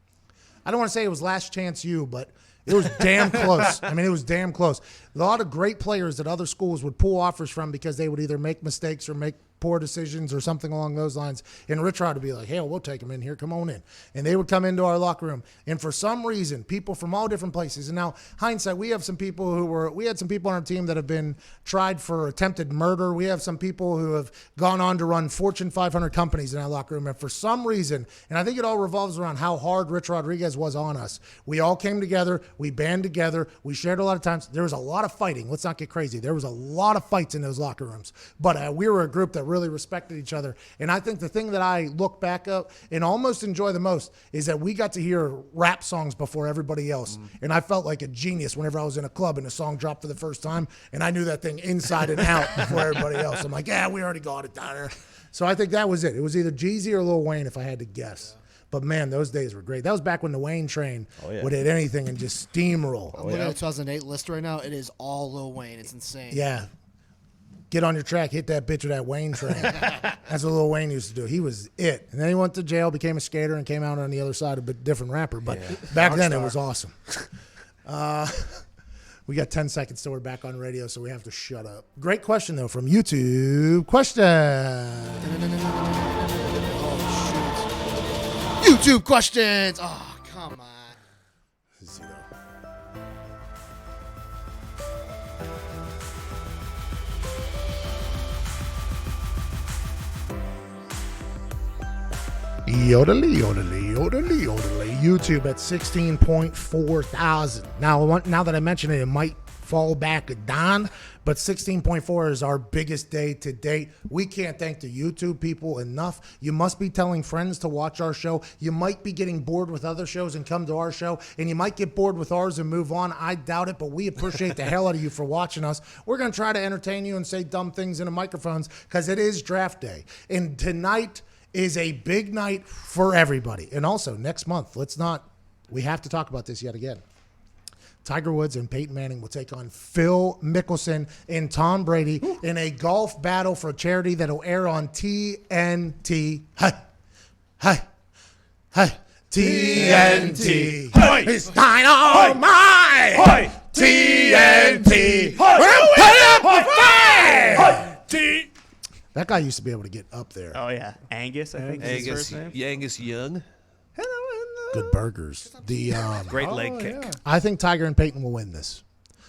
I don't want to say it was last chance you, but it was damn close. I mean, it was damn close. A lot of great players that other schools would pull offers from because they would either make mistakes or make poor decisions or something along those lines. And Rich Rod would be like, hey, we'll take him in here. Come on in. And they would come into our locker room. And for some reason, people from all different places. And now, hindsight, we had some people on our team that have been tried for attempted murder. We have some people who have gone on to run Fortune 500 companies in our locker room. And for some reason, and I think it all revolves around how hard Rich Rodriguez was on us. We all came together. We band together. We shared a lot of times. There was a lot of fighting. Let's not get crazy. There was a lot of fights in those locker rooms. But we were a group that really respected each other. And I think the thing that I look back up and almost enjoy the most is that we got to hear rap songs before everybody else. And I felt like a genius whenever I was in a club and a song dropped for the first time. And I knew that thing inside and out before everybody else. I'm like, yeah, we already got it down there. So I think that was it. It was either Jeezy or Lil Wayne if I had to guess. But, man, those days were great. That was back when the Wayne train would hit anything and just steamroll. I'm looking at the 2008 list right now. It is all Lil Wayne. It's insane. Yeah. Get on your track, hit that bitch with that Wayne train. That's what Lil Wayne used to do. He was it. And then he went to jail, became a skater, and came out on the other side a bit different rapper. But back then it was awesome. We got 10 seconds till we're back on radio, so we have to shut up. Great question, though, from YouTube. Question. Oh, shoot. YouTube questions. Oh, come on. Zero. Yodelly, yodelly, yodelly, yodelly. YouTube at 16.4 thousand. Now that I mention it, it might fall back down, but 16.4 is our biggest day to date. We can't thank the YouTube people enough. You must be telling friends to watch our show. You might be getting bored with other shows and come to our show, and you might get bored with ours and move on. I doubt it, but we appreciate the hell out of you for watching us. We're going to try to entertain you and say dumb things into microphones because it is draft day. And tonight is a big night for everybody. And also, next month, we have to talk about this yet again. Tiger Woods and Peyton Manning will take on Phil Mickelson and Tom Brady in a golf battle for charity that will air on TNT. TNT. It's dynamite. TNT. We'll put up a fight. That guy used to be able to get up there. Oh, yeah. Angus, I think is his first name. Angus Young. Good burgers. Great leg kick. I think Tiger and Peyton will win this.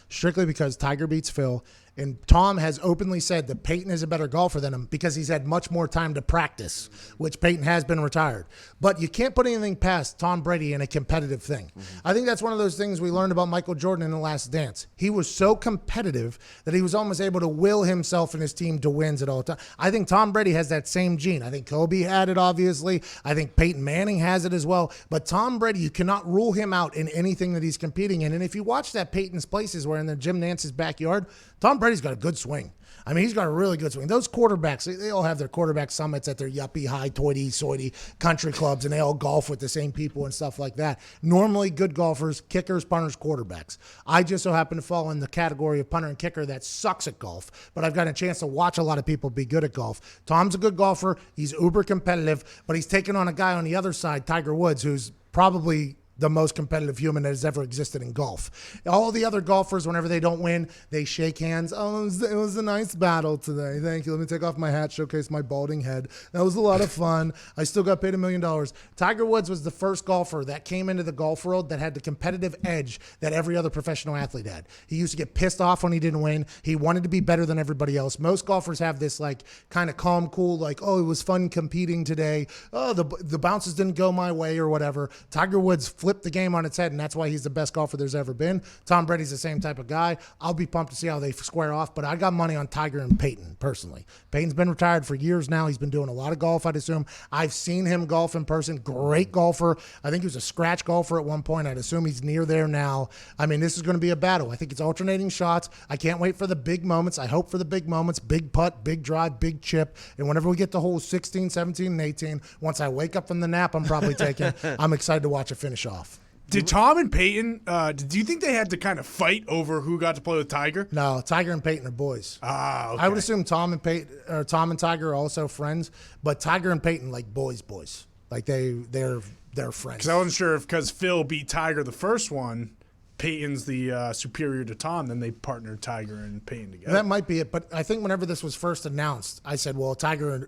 Strictly because Tiger beats Phil, And Tom has openly said that Peyton is a better golfer than him because he's had much more time to practice, which Peyton has been retired. But you can't put anything past Tom Brady in a competitive thing. I think that's one of those things we learned about Michael Jordan in The Last Dance. He was so competitive that he was almost able to will himself and his team to wins at all times. I think Tom Brady has that same gene. I think Kobe had it, obviously. I think Peyton Manning has it as well. But Tom Brady, you cannot rule him out in anything that he's competing in. And if you watch that Peyton's Places where in the Jim Nance's backyard, Tom Brady's got a good swing. I mean, he's got a really good swing. Those quarterbacks, they all have their quarterback summits at their yuppie, high, toity country clubs, and they all golf with the same people and stuff like that. Normally, good golfers, kickers, punters, quarterbacks. I just so happen to fall in the category of punter and kicker that sucks at golf, but I've got a chance to watch a lot of people be good at golf. Tom's a good golfer. He's uber competitive, but he's taking on a guy on the other side, Tiger Woods, who's probably the most competitive human that has ever existed in golf. All the other golfers, whenever they don't win, they shake hands. Oh, it was a nice battle today. Thank you. Let me take off my hat, showcase my balding head. That was a lot of fun. I still got paid $1 million. Tiger Woods was the first golfer that came into the golf world that had the competitive edge that every other professional athlete had. He used to get pissed off when he didn't win. He wanted to be better than everybody else. Most golfers have this like kind of calm, cool, like, oh, it was fun competing today. Oh, the bounces didn't go my way or whatever. Tiger Woods flipped the game on its head, and that's why he's the best golfer there's ever been. Tom Brady's the same type of guy. I'll be pumped to see how they square off, but I got money on Tiger and Peyton, personally. Peyton's been retired for years now. He's been doing a lot of golf, I'd assume. I've seen him golf in person. Great golfer. I think he was a scratch golfer at one point. I'd assume he's near there now. I mean, this is going to be a battle. I think it's alternating shots. I can't wait for the big moments. I hope for the big moments. Big putt, big drive, big chip. And whenever we get to holes 16, 17, and 18, once I wake up from the nap I'm probably taking, I'm excited to watch it finish off. Did Tom and Peyton, do you think they had to kind of fight over who got to play with Tiger? No, Tiger and Peyton are boys. Ah, okay. I would assume Tom and Tiger are also friends, but Tiger and Peyton like boys. Like they're friends. Because I wasn't sure if because Phil beat Tiger the first one, Peyton's the superior to Tom, then they partnered Tiger and Peyton together. That might be it, but I think whenever this was first announced, I said, well, Tiger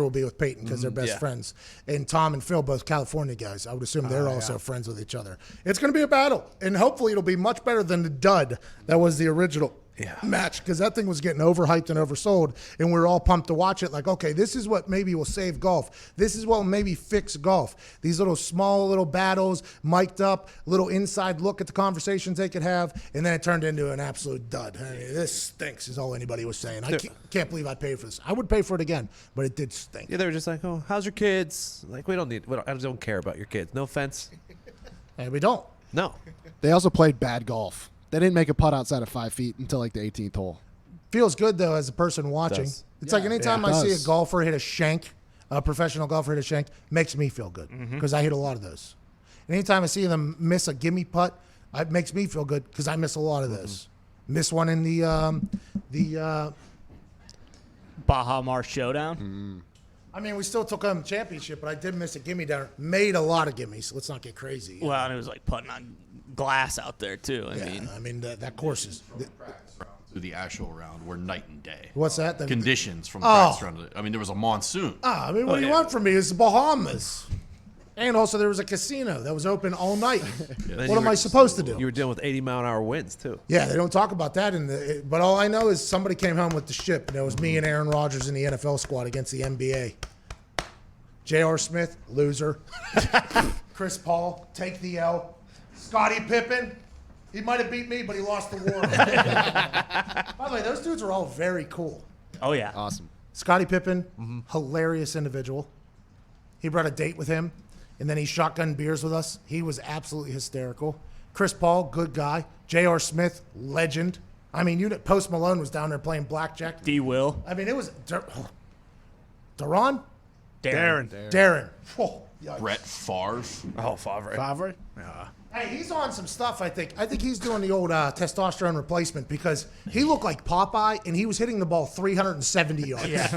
will be with Peyton because they're best friends. And Tom and Phil, both California guys, I would assume they're also friends with each other. It's going to be a battle, and hopefully it'll be much better than the dud that was the original match, because that thing was getting overhyped and oversold, and we were all pumped to watch it like, okay, this is what maybe will save golf. This is what will maybe fix golf. These little small little battles, mic'd up, little inside look at the conversations they could have, and then it turned into an absolute dud. I mean, this stinks is all anybody was saying. I can't believe I paid for this. I would pay for it again, but it did stink. Yeah, they were just like, oh, how's your kids? Like, I don't care about your kids. No offense. And we don't. No. They also played bad golf. They didn't make a putt outside of 5 feet until like the 18th hole. Feels good, though, as a person watching. It's like anytime I see a golfer hit a shank, a professional golfer hit a shank, makes me feel good because I hit a lot of those. And anytime I see them miss a gimme putt, it makes me feel good because I miss a lot of those. Miss one in the Baja Mar Showdown. I mean, we still took home the championship, but I did miss a gimme down. Made a lot of gimmies. Let's not get crazy. Well, and it was like putting on glass out there too. I mean that course is. The actual round were night and day. What's that? The conditions from the practice round. I mean, there was a monsoon. I mean, what do you want from me? It's the Bahamas. And also, there was a casino that was open all night. What am I supposed to do? You were dealing with 80-mile-an-hour winds, too. Yeah, they don't talk about that. But all I know is somebody came home with the ship, and it was me and Aaron Rodgers in the NFL squad against the NBA. J.R. Smith, loser. Chris Paul, take the L. Scottie Pippen, he might have beat me, but he lost the war. By the way, those dudes are all very cool. Oh, yeah. Awesome. Scottie Pippen, hilarious individual. He brought a date with him, and then he shotgunned beers with us. He was absolutely hysterical. Chris Paul, good guy. J.R. Smith, legend. I mean, Post Malone was down there playing blackjack. D. Will. I mean, it was Daron? Darren. Oh, yikes. Brett Favre. Oh, Favre. Favre? Yeah. Hey, he's on some stuff, I think. I think he's doing the old testosterone replacement because he looked like Popeye, and he was hitting the ball 370 yards. Yeah.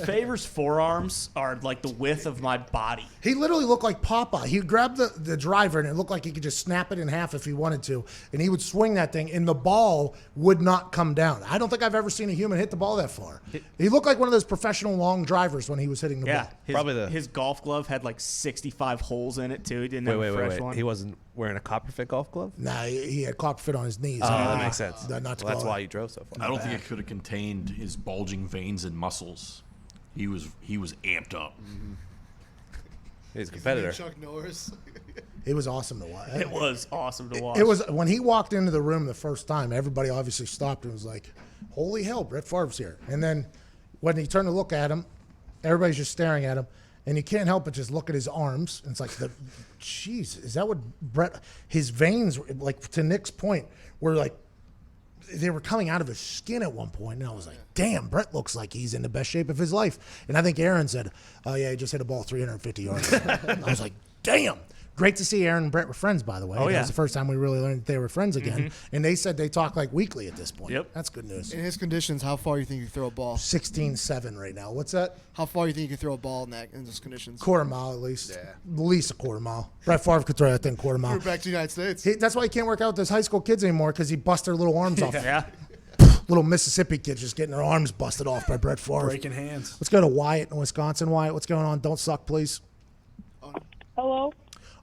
Favor's forearms are like the width of my body. He literally looked like Popeye. He grabbed the driver, and it looked like he could just snap it in half if he wanted to, and he would swing that thing, and the ball would not come down. I don't think I've ever seen a human hit the ball that far. He looked like one of those professional long drivers when he was hitting the ball. His golf glove had like 65 holes in it, too. He didn't have a fresh one. He wasn't wearing a copperfit golf glove? Nah, he had copperfit on his knees. Oh, that makes sense. Not to Well, that's call why it. you drove so far. I don't think it could have contained his bulging veins and muscles. He was amped up. He's a competitor. Chuck Norris. It was awesome to watch. It was awesome to watch. It was when he walked into the room the first time. Everybody obviously stopped and was like, "Holy hell, Brett Favre's here!" And then when he turned to look at him, everybody's just staring at him, and you can't help but just look at his arms. And it's like, jeez, is that what Brett? His veins, like to Nick's point, were like they were coming out of his skin at one point, and I was like, damn, Brett looks like he's in the best shape of his life. And I think Aaron said, "Oh yeah, he just hit a ball 350 yards." I was like, damn. Great to see Aaron and Brett were friends, by the way. Oh, That yeah. was the first time we really learned that they were friends again. And they said they talk like weekly at this point. Yep. That's good news. In his conditions, how far do you think you can throw a ball? 16-7 right now. What's that? How far do you think you can throw a ball in those conditions? Quarter mile at least. Yeah. At least a quarter mile. Brett Favre could throw that thing quarter mile. We're back to the United States. That's why he can't work out with those high school kids anymore, because he busts their little arms off. Yeah. Little Mississippi kids just getting their arms busted off by Brett Favre. Breaking hands. Let's go to Wyatt in Wisconsin. Wyatt, what's going on? Don't suck, please. Hello.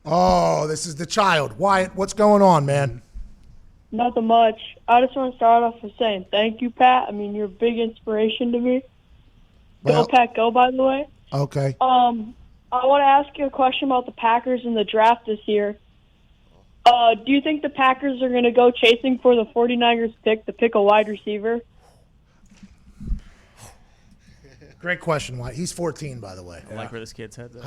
Oh, this is the child. Wyatt, what's going on, man? Nothing much. I just want to start off with saying thank you, Pat. I mean, you're a big inspiration to me. Well- Go, Pat, go, by the way. Okay. I want to ask you a question about the Packers in the draft this year. Do you think the Packers are going to go chasing for the 49ers pick to pick a wide receiver? Great question, Wyatt. He's 14, by the way. I like where this kid's head's at.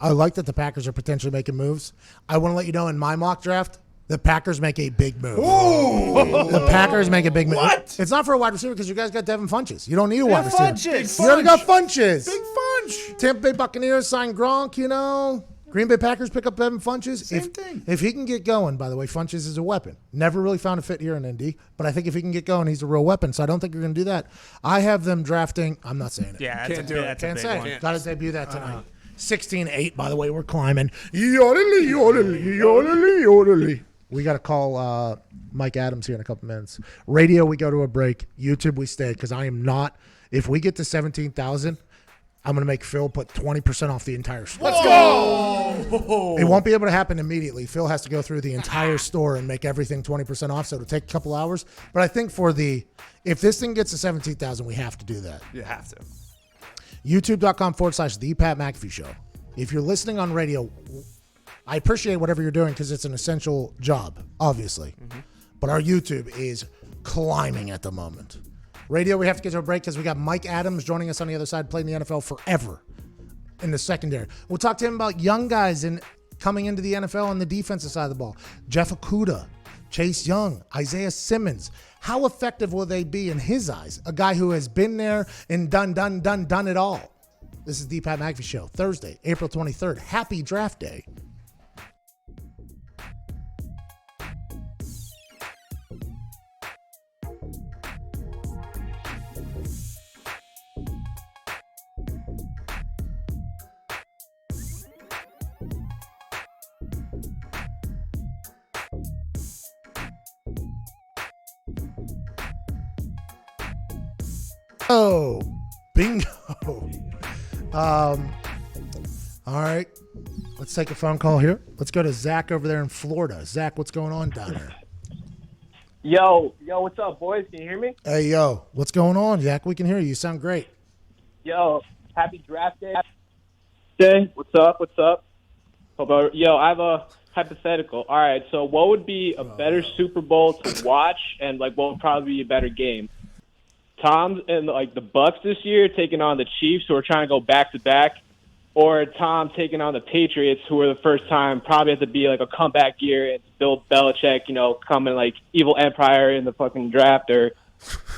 I like that the Packers are potentially making moves. I want to let you know in my mock draft, the Packers make a big move. Ooh. The Packers make a big move. What? It's not for a wide receiver because you guys got Devin Funches. You don't need a wide receiver. Funches. You already got Funches. Big Funch. Tampa Bay Buccaneers sign Gronk, you know. Green Bay Packers pick up Devin Funches. Same thing. If he can get going, by the way, Funches is a weapon. Never really found a fit here in Indy, but I think if he can get going, he's a real weapon. So I don't think you're going to do that. I have them drafting. I'm not saying it. Yeah, Can't do it. that's a Can't big say one. it. Got to debut that tonight. 16-8, by the way, we're climbing. Yodelly, yodelly, yodelly, yodelly. We got to call Mike Adams here in a couple minutes. Radio, we go to a break. YouTube, we stay because I am not. If we get to 17,000, I'm going to make Phil put 20% off the entire store. Let's go. It won't be able to happen immediately. Phil has to go through the entire store and make everything 20% off, so it'll take a couple hours. But I think if this thing gets to 17,000, we have to do that. You have to. YouTube.com/The Pat McAfee Show. If you're listening on radio, I appreciate whatever you're doing because it's an essential job, obviously. But our YouTube is climbing at the moment. Radio, we have to get to a break because we got Mike Adams joining us on the other side, playing the NFL forever in the secondary. We'll talk to him about young guys coming into the NFL on the defensive side of the ball. Jeff Okudah, Chase Young, Isaiah Simmons. How effective will they be in his eyes? A guy who has been there and done it all. This is the Pat McAfee Show, Thursday, April 23rd. Happy draft day. Oh, bingo. All right. Let's take a phone call here. Let's go to Zach over there in Florida. Zach, what's going on down there? Yo, what's up, boys? Can you hear me? Hey, yo, what's going on, Zach? We can hear you. You sound great. Yo, happy draft day. Hey, what's up? Yo, I have a hypothetical. All right, so what would be a better Super Bowl to watch, and what would probably be a better game? Tom's and the Bucks this year taking on the Chiefs, who are trying to go back to back, or Tom taking on the Patriots, who are the first time probably have to be a comeback year, and Bill Belichick, coming evil empire in the fucking draft. Or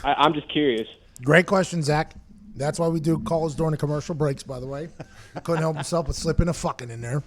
I'm just curious. Great question, Zach. That's why we do calls during the commercial breaks, by the way. He couldn't help himself but slipping a fucking in there.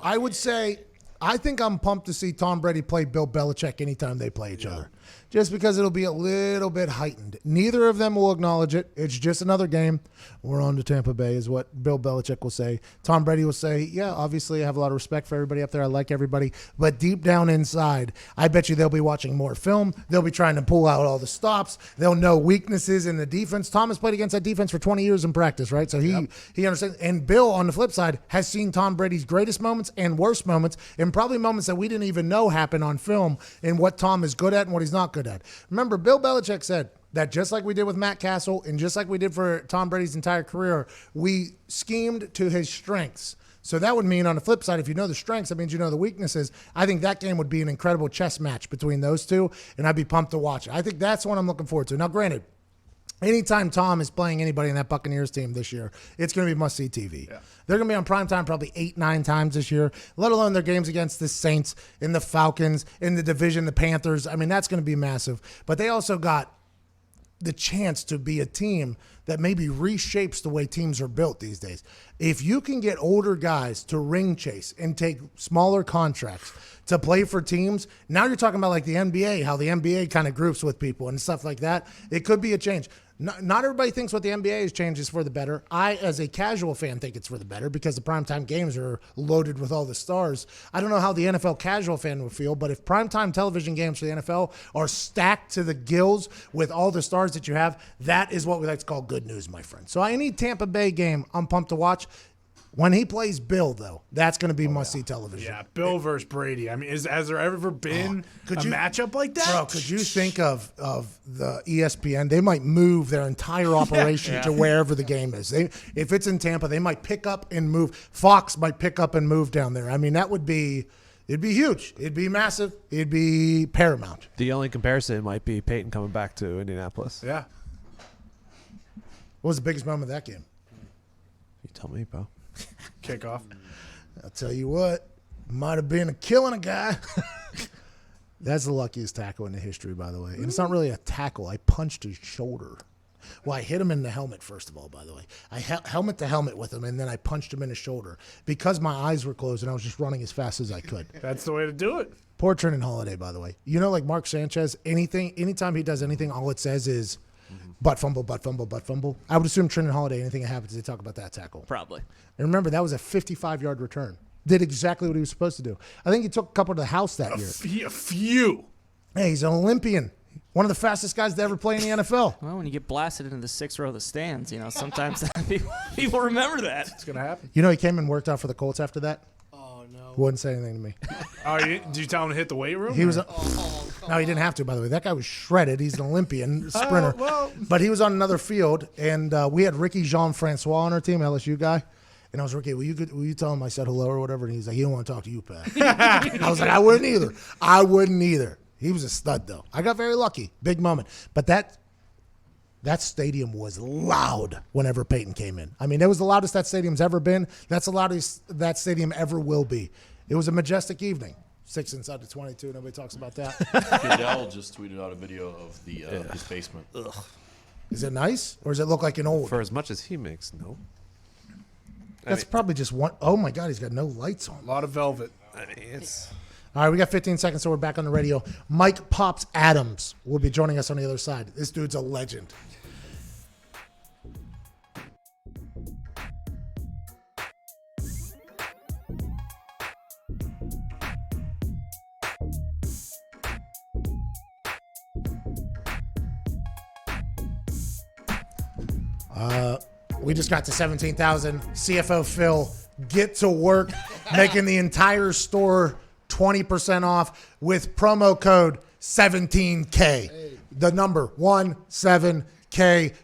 I would say, I think I'm pumped to see Tom Brady play Bill Belichick anytime they play each other. Just because it'll be a little bit heightened. Neither of them will acknowledge it. It's just another game. We're on to Tampa Bay is what Bill Belichick will say. Tom Brady will say, yeah, obviously I have a lot of respect for everybody up there. I like everybody. But deep down inside, I bet you they'll be watching more film. They'll be trying to pull out all the stops. They'll know weaknesses in the defense. Tom has played against that defense for 20 years in practice, right? So he understands. And Bill, on the flip side, has seen Tom Brady's greatest moments and worst moments and and probably moments that we didn't even know happen on film and what Tom is good at and what he's not good at. Remember, Bill Belichick said that just like we did with Matt Castle and just like we did for Tom Brady's entire career, we schemed to his strengths. So that would mean on the flip side, if you know the strengths, that means you know the weaknesses. I think that game would be an incredible chess match between those two, and I'd be pumped to watch it. I think that's what I'm looking forward to. Now, granted, anytime Tom is playing anybody in that Buccaneers team this year, it's going to be must-see TV. Yeah. They're going to be on primetime probably 8-9 times this year, let alone their games against the Saints and the Falcons, in the division, the Panthers. I mean, that's going to be massive. But they also got the chance to be a team that maybe reshapes the way teams are built these days. If you can get older guys to ring chase and take smaller contracts to play for teams, now you're talking about like the NBA, how the NBA kind of groups with people and stuff like that. It could be a change. Not everybody thinks what the NBA has changed is for the better. I, as a casual fan, think it's for the better because the primetime games are loaded with all the stars. I don't know how the NFL casual fan would feel, but if primetime television games for the NFL are stacked to the gills with all the stars that you have, that is what we like to call good news, my friend. So any Tampa Bay game, I'm pumped to watch. When he plays Bill, though, that's going to be must-see television. Yeah, Bill versus Brady. I mean, has there ever been a matchup like that? Bro, could you think of the ESPN? They might move their entire operation to wherever the game is. If it's in Tampa, they might pick up and move. Fox might pick up and move down there. I mean, it'd be huge. It'd be massive. It'd be paramount. The only comparison might be Peyton coming back to Indianapolis. Yeah. What was the biggest moment of that game? You tell me, bro. Kickoff. I'll tell you what, might have been a killing a guy. That's the luckiest tackle in the history, by the way. And it's not really a tackle. I punched his shoulder. Well, I hit him in the helmet, first of all, by the way. I helmet to helmet with him, and then I punched him in his shoulder. Because my eyes were closed and I was just running as fast as I could. That's the way to do it. Poor Trenton Holiday, by the way. You know, like Mark Sanchez, anytime he does anything, all it says is butt fumble, butt fumble, butt fumble. I would assume Trenton Holiday, anything that happens, they talk about that tackle. Probably. And remember, that was a 55-yard return. Did exactly what he was supposed to do. I think he took a couple to the house that year. A few. Hey, he's an Olympian. One of the fastest guys to ever play in the NFL. Well, when you get blasted into the 6th row of the stands, sometimes people remember that. It's going to happen. You know, he came and worked out for the Colts after that? Oh, no. Wouldn't say anything to me. Did you tell him to hit the weight room? He was. No, he didn't have to, by the way. That guy was shredded. He's an Olympian sprinter. But he was on another field, and we had Ricky Jean-Francois on our team, LSU guy. And I was, Ricky, will you tell him I said hello or whatever? And he's like, he don't want to talk to you, Pat. I was like, I wouldn't either. He was a stud, though. I got very lucky. Big moment. But that stadium was loud whenever Peyton came in. I mean, it was the loudest that stadium's ever been. That's the loudest that stadium ever will be. It was a majestic evening. 6 inside the 22. Nobody talks about that. Goodell just tweeted out a video of his basement. Ugh. Is it nice, or does it look like an old? For as much as he makes, no. That's probably just one. Oh my God, he's got no lights on. A lot of velvet. I mean, it's. All right, we got 15 seconds, so we're back on the radio. Mike Pops Adams will be joining us on the other side. This dude's a legend. We just got to 17,000. CFO Phil, get to work making the entire store 20% off with promo code 17K. The number 17K.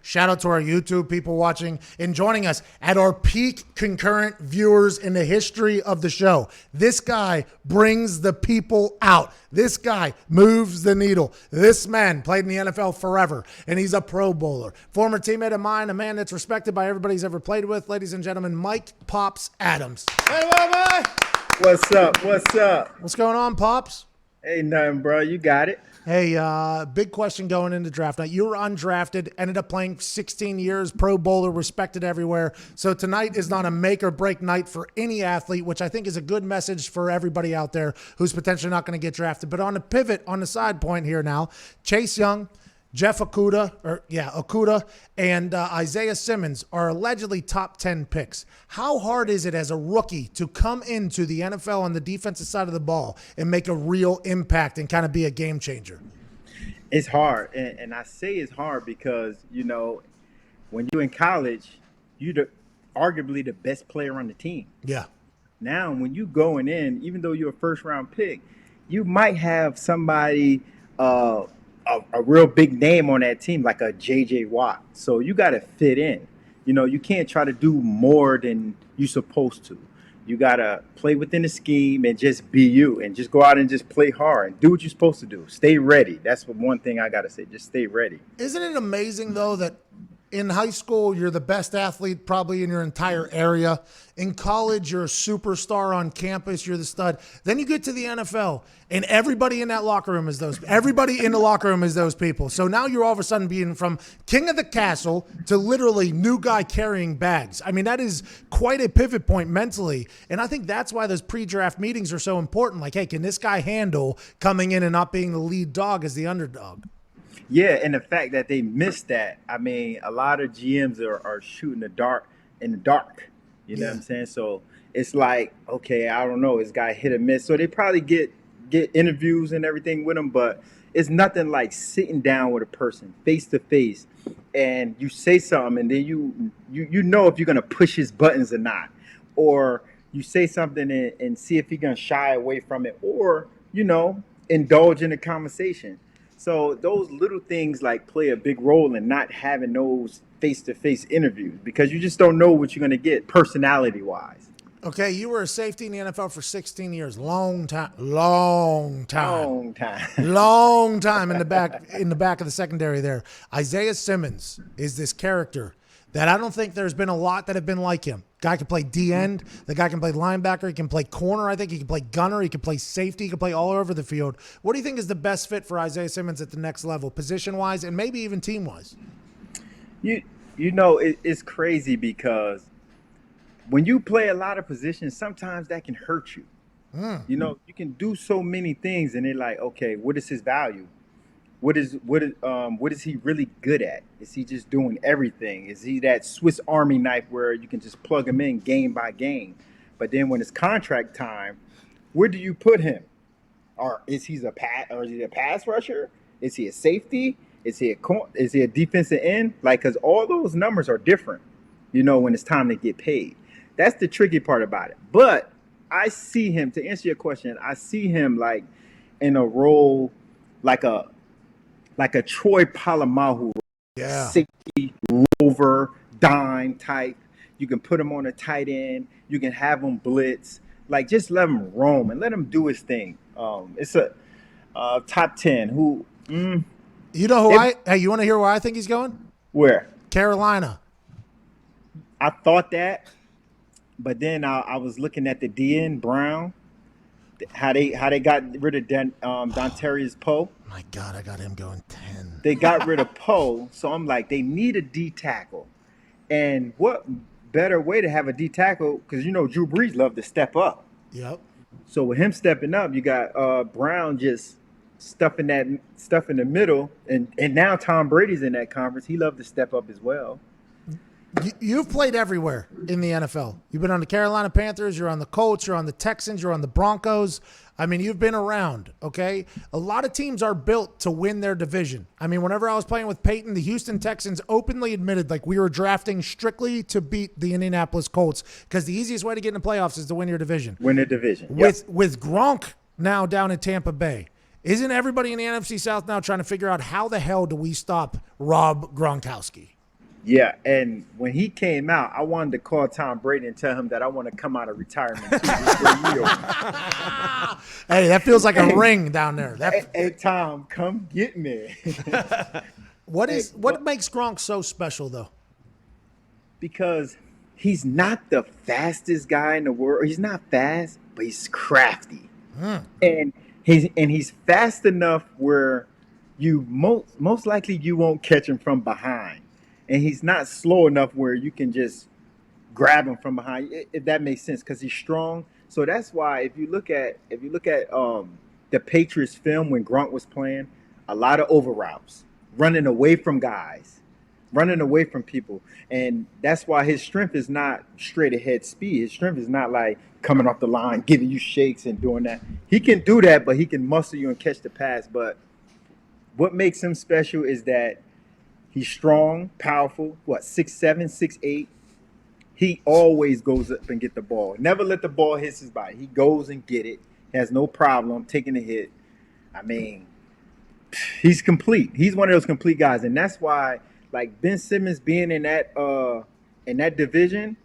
Shout out to our YouTube people watching and joining us at our peak concurrent viewers in the history of the show. This guy brings the people out. This guy moves the needle. This man played in the NFL forever, and he's a Pro Bowler. Former teammate of mine, a man that's respected by everybody he's ever played with. Ladies and gentlemen, Mike Pops Adams. Hey, boy. What's up? What's up? What's going on, Pops? Hey, nothing, bro. You got it. Hey, big question going into draft night. You were undrafted, ended up playing 16 years, Pro Bowler, respected everywhere. So tonight is not a make or break night for any athlete, which I think is a good message for everybody out there who's potentially not going to get drafted. But on the pivot, on the side point here now, Chase Young, Jeff Okudah, and Isaiah Simmons are allegedly top 10 picks. How hard is it as a rookie to come into the NFL on the defensive side of the ball and make a real impact and kind of be a game changer? It's hard, and I say it's hard because, when you're in college, you're arguably the best player on the team. Yeah. Now, when you going in, even though you're a first round pick, you might have somebody, a real big name on that team, like a J.J. Watt. So you got to fit in. You can't try to do more than you're supposed to. You got to play within the scheme and just be you and just go out and just play hard and do what you're supposed to do. Stay ready. That's one thing I got to say. Just stay ready. Isn't it amazing, though, that in high school, you're the best athlete probably in your entire area. In college, you're a superstar on campus. You're the stud. Then you get to the NFL, and everybody in that locker room is those. Everybody in the locker room is those people. So now you're all of a sudden being from king of the castle to literally new guy carrying bags. I mean, that is quite a pivot point mentally. And I think that's why those pre-draft meetings are so important. Like, hey, can this guy handle coming in and not being the lead dog as the underdog? Yeah, and the fact that they missed that, I mean, a lot of GMs are shooting in the dark. You know what I'm saying? So it's like, okay, I don't know, this guy hit or miss. So they probably get interviews and everything with him, but it's nothing like sitting down with a person face to face, and you say something, and then you know if you're gonna push his buttons or not, or you say something and see if he's gonna shy away from it, or indulge in the conversation. So those little things like play a big role in not having those face-to-face interviews, because you just don't know what you're going to get personality-wise. Okay, you were a safety in the NFL for 16 years. Long time in the back of the secondary there. Isaiah Simmons is this character that I don't think there's been a lot that have been like him. Guy can play D-end. The guy can play linebacker. He can play corner. I think he can play gunner. He can play safety. He can play all over the field. What do you think is the best fit for Isaiah Simmons at the next level, position-wise and maybe even team-wise? It's crazy because when you play a lot of positions, sometimes that can hurt you. You can do so many things, and they're like, okay, what is his value? What is he really good at? Is he just doing everything? Is he that Swiss Army knife where you can just plug him in game by game? But then when it's contract time, where do you put him? Or is he a pass rusher? Is he a safety? Is he a defensive end? Because all those numbers are different, when it's time to get paid. That's the tricky part about it. But I see him, to answer your question, I see him like in a role like a Troy Polamalu, safety, rover, dime type. You can put him on a tight end. You can have him blitz. Like, just let him roam and let him do his thing. It's a top 10. You want to hear where I think he's going? Where? Carolina. I thought that, but then I was looking at the DN Brown. How they got rid of Dontarius Poe. My God, I got him going 10. They got rid of Poe, so I'm like, they need a D tackle. And what better way to have a D tackle? Because Drew Brees loved to step up. Yep. So with him stepping up, you got Brown just stuffing that stuff in the middle, and now Tom Brady's in that conference. He loved to step up as well. You've played everywhere in the NFL. You've been on the Carolina Panthers, you're on the Colts, you're on the Texans, you're on the Broncos. I mean, you've been around, okay? A lot of teams are built to win their division. I mean, whenever I was playing with Peyton, the Houston Texans openly admitted we were drafting strictly to beat the Indianapolis Colts because the easiest way to get in the playoffs is to win your division. Win the division. With Gronk now down in Tampa Bay, isn't everybody in the NFC South now trying to figure out how the hell do we stop Rob Gronkowski? Yeah, and when he came out, I wanted to call Tom Brady and tell him that I want to come out of retirement too. Hey, that feels like a ring down there. Hey, Tom, come get me. What makes Gronk so special, though? Because he's not the fastest guy in the world. He's not fast, but he's crafty. And he's fast enough where you most likely you won't catch him from behind. And he's not slow enough where you can just grab him from behind, if that makes sense, because he's strong. So that's why if you look at the Patriots film when Gronk was playing, a lot of over routes, running away from guys, running away from people. And that's why his strength is not straight ahead speed. His strength is not like coming off the line, giving you shakes and doing that. He can do that, but he can muscle you and catch the pass. But what makes him special is that he's strong, powerful, 6'7", 6'8", He always goes up and get the ball. Never let the ball hit his body. He goes and get it. Has no problem taking a hit. I mean, he's complete. He's one of those complete guys, and that's why, like Ben Simmons being in that division,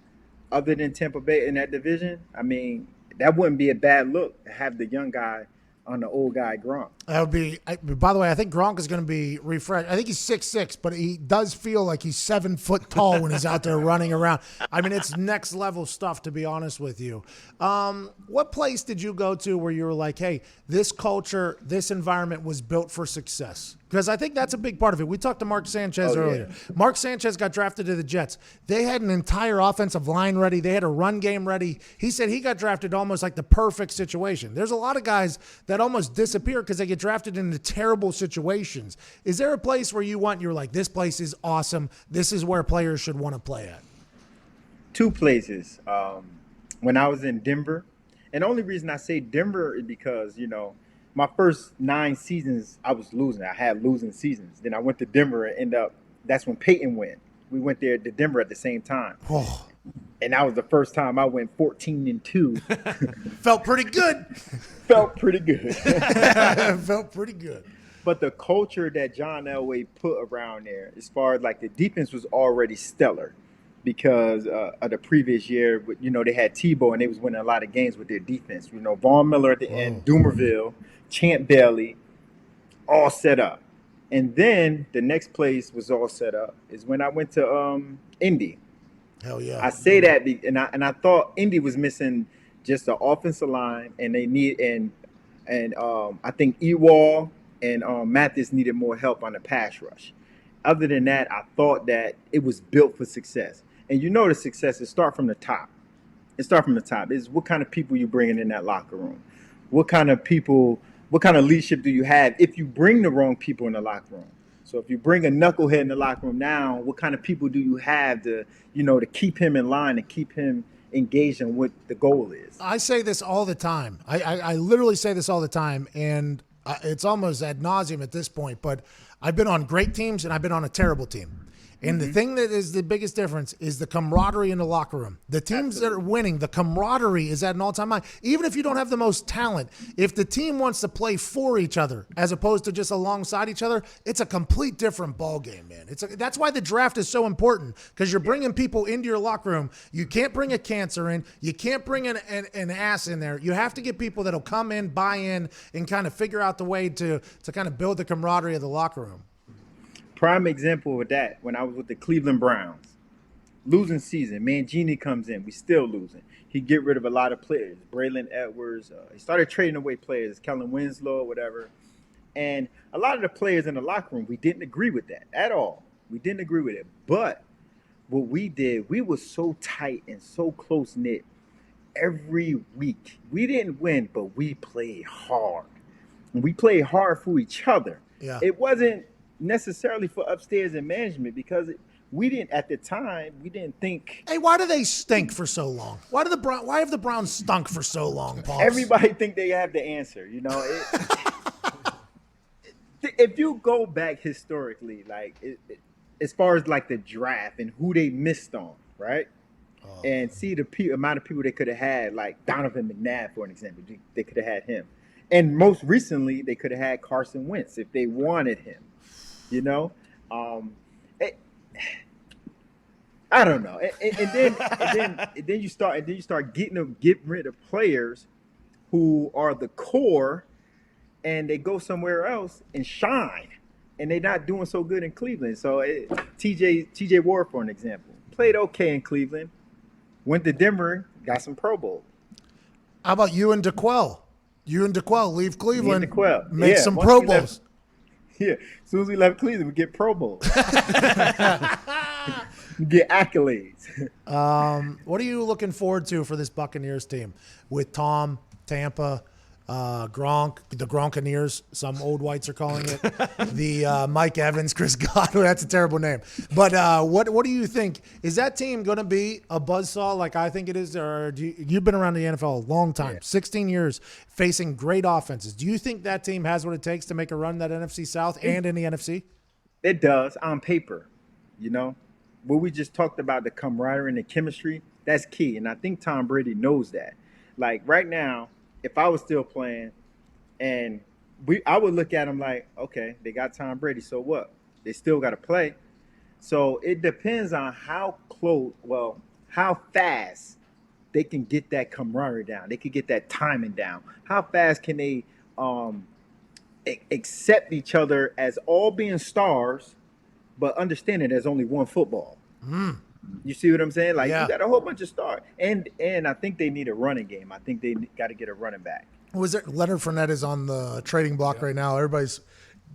other than Tampa Bay in that division, I mean, that wouldn't be a bad look to have the young guy on the old guy Gronk. That would be. By the way, I think Gronk is going to be refreshed. I think he's 6'6", but he does feel like he's 7 foot tall when he's out there running around. I mean, it's next level stuff, to be honest with you. What place did you go to where you were like, hey, this culture, this environment was built for success? Because I think that's a big part of it. We talked to Mark Sanchez earlier. Yeah. Mark Sanchez got drafted to the Jets. They had an entire offensive line ready. They had a run game ready. He said he got drafted almost like the perfect situation. There's a lot of guys that almost disappear because they get drafted into terrible situations. Is there a place where you're like, this place is awesome, this is where players should want to play at? 2 places. When I was in Denver, and the only reason I say Denver is because, my first 9 seasons, I was losing. I had losing seasons. Then I went to Denver and that's when Peyton went. We went there to Denver at the same time. Oh. And that was the first time I went 14-2. Felt pretty good. Felt pretty good. Felt pretty good. But the culture that John Elway put around there, as far as like the defense was already stellar because of the previous year. They had Tebow and they was winning a lot of games with their defense. Von Miller at the end, Doomerville, Champ Bailey, all set up. And then the next place was all set up is when I went to Indy. Hell yeah! I say that, and I thought Indy was missing just the offensive line, and they I think Ewald and Mathis needed more help on the pass rush. Other than that, I thought that it was built for success. And the success is start from the top. It's what kind of people you bringing in that locker room. What kind of leadership do you have if you bring the wrong people in the locker room? So if you bring a knucklehead in the locker room now, what kind of people do you have to keep him in line and keep him engaged in what the goal is? I say this all the time. I literally say this all the time, and it's almost ad nauseum at this point, but I've been on great teams and I've been on a terrible team. And the thing that is the biggest difference is the camaraderie in the locker room. The teams that are winning, the camaraderie is at an all-time high. Even if you don't have the most talent, if the team wants to play for each other as opposed to just alongside each other, it's a complete different ballgame, man. That's why the draft is so important, because you're bringing people into your locker room. You can't bring a cancer in. You can't bring an ass in there. You have to get people that'll come in, buy in, and kind of figure out the way to kind of build the camaraderie of the locker room. Prime example of that, when I was with the Cleveland Browns. Losing season. Mangini comes in. We still losing. He get rid of a lot of players. Braylon Edwards. He started trading away players. Kellen Winslow, whatever. And a lot of the players in the locker room, we didn't agree with that at all. We didn't agree with it. But what we did, we were so tight and so close-knit every week. We didn't win, but we played hard. And we played hard for each other. Yeah. It wasn't necessarily for upstairs in management because we didn't think. Hey, why do they stink for so long? Why have the Browns stunk for so long, Paul? Everybody think they have the answer, If you go back historically, as far as like the draft and who they missed on, right? And see the amount of people they could have had, like Donovan McNabb, for an example, they could have had him. And most recently, they could have had Carson Wentz if they wanted him. I don't know. And then you start getting rid of players who are the core, and they go somewhere else and shine, and they're not doing so good in Cleveland. So TJ Ward, for an example, played okay in Cleveland, went to Denver, got some Pro Bowl. How about you and DeQuell? You and DeQuell leave Cleveland, DeQuell. make some Pro Bowls. As soon as we left Cleveland, we get Pro Bowls. Get accolades. What are you looking forward to for this Buccaneers team with Tom, Tampa, Gronk, the Gronkaneers, some old whites are calling it, the Mike Evans, Chris Godwin? That's a terrible name. But what do you think? Is that team going to be a buzzsaw like I think it is? Or you've been around the NFL a long time, 16 years, facing great offenses. Do you think that team has what it takes to make a run in that NFC South and in the NFC? It does on paper, what we just talked about, the camaraderie and the chemistry, that's key. And I think Tom Brady knows that. Like right now, if I was still playing and I would look at him like, okay, they got Tom Brady, so what? They still got to play. So it depends on how how fast they can get that camaraderie down. They can get that timing down. How fast can they accept each other as all being stars, but understanding there's only one football. You see what I'm saying? Like you got a whole bunch of stars, and I think they need a running game. I think they got to get a running back. Was there Leonard Fournette is on the trading block right now? Everybody's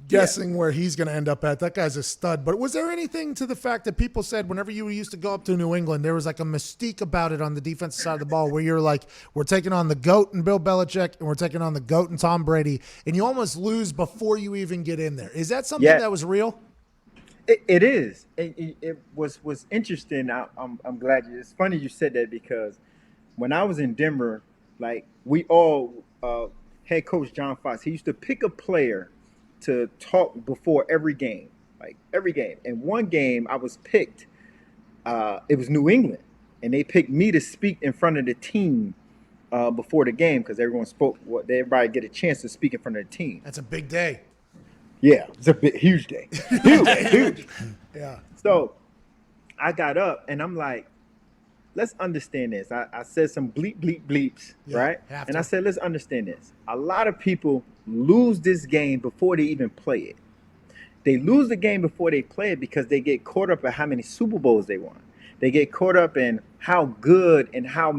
guessing where he's going to end up at. That guy's a stud. But was there anything to the fact that people said whenever you used to go up to New England, there was like a mystique about it on the defensive side of the ball where you're like, we're taking on the GOAT and Bill Belichick, and we're taking on the GOAT and Tom Brady, and you almost lose before you even get in there. Is that something that was real? It is. It was interesting. I'm glad it's funny you said that, because when I was in Denver, like we all head coach John Fox, he used to pick a player to talk before every game, like every game. And one game I was picked, it was New England, and they picked me to speak in front of the team before the game, because everyone spoke. Everybody get a chance to speak in front of the team. That's a big day. Yeah, it's a huge day. Huge. Yeah. So I got up and I'm like, let's understand this. I said some bleeps, right? And I said, let's understand this. A lot of people lose this game before they even play it. They lose the game before they play it because they get caught up in how many Super Bowls they won. They get caught up in how good and how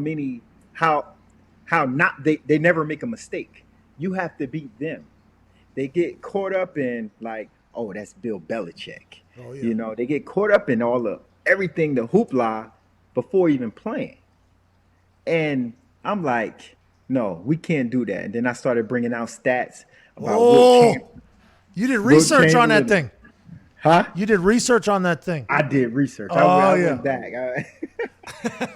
not they never make a mistake. You have to beat them. They get caught up in like, oh, that's Bill Belichick. Oh, yeah. You know, they get caught up in everything, the hoopla, before even playing. And I'm like, no, we can't do that. And then I started bringing out stats about you did research on that thing. Huh? You did research on that thing. I did research. I went back.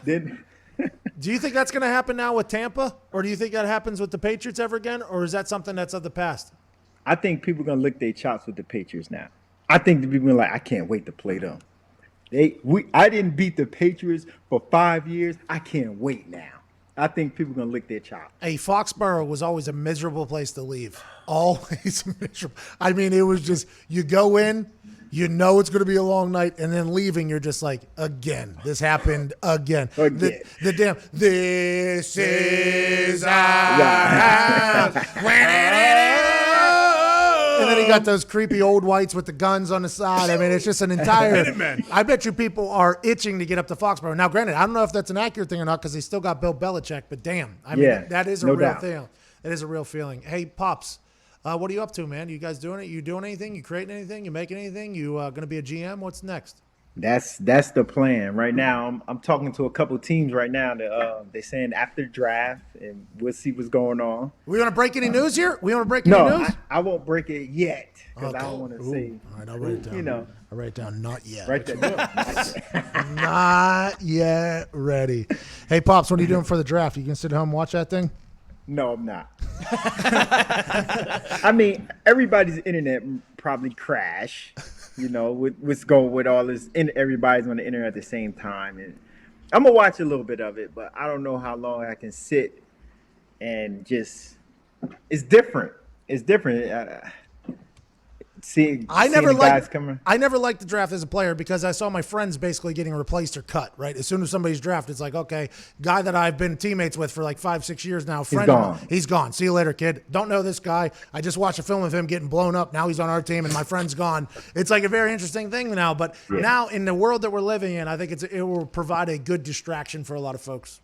Do you think that's going to happen now with Tampa? Or do you think that happens with the Patriots ever again? Or is that something that's of the past? I think people are going to lick their chops with the Patriots now. I think the people are like, I can't wait to play them. I didn't beat the Patriots for 5 years. I can't wait now. I think people are going to lick their chops. Hey, Foxborough was always a miserable place to leave. Always miserable. I mean, it was just, you go in, you know it's going to be a long night, and then leaving, you're just like, again, this happened again. The damn, this is our house. And then he got those creepy old whites with the guns on the side. I mean, it's just an entire. I bet you people are itching to get up to Foxborough. Now, granted, I don't know if that's an accurate thing or not because they still got Bill Belichick, but damn. I mean, that is a real thing. That is a real feeling. Hey, Pops, what are you up to, man? You guys doing it? You doing anything? You creating anything? You making anything? You going to be a GM? What's next? That's the plan right now. I'm talking to a couple teams right now that they're saying after draft, and we'll see what's going on. We want to break any news here? We want to break any news? No, I won't break it yet because I don't want to say. All right, I'll write it down. You know, I'll write it down. Not yet. Write that down. Not yet ready. Hey, Pops, what are you doing for the draft? You can sit at home and watch that thing? No, I'm not. I mean, everybody's internet probably crash. You know, what's going with all this, and everybody's on the internet at the same time. And I'm gonna watch a little bit of it, but I don't know how long I can sit and just. It's different. It's different. I never liked the draft as a player because I saw my friends basically getting replaced or cut, right? As soon as somebody's drafted, it's like, okay, guy that I've been teammates with for like 5-6 years now, he's gone. See you later, kid. Don't know this guy. I just watched a film of him getting blown up. Now he's on our team and my friend's gone. It's like a very interesting thing now. But now in the world that we're living in, I think it will provide a good distraction for a lot of folks.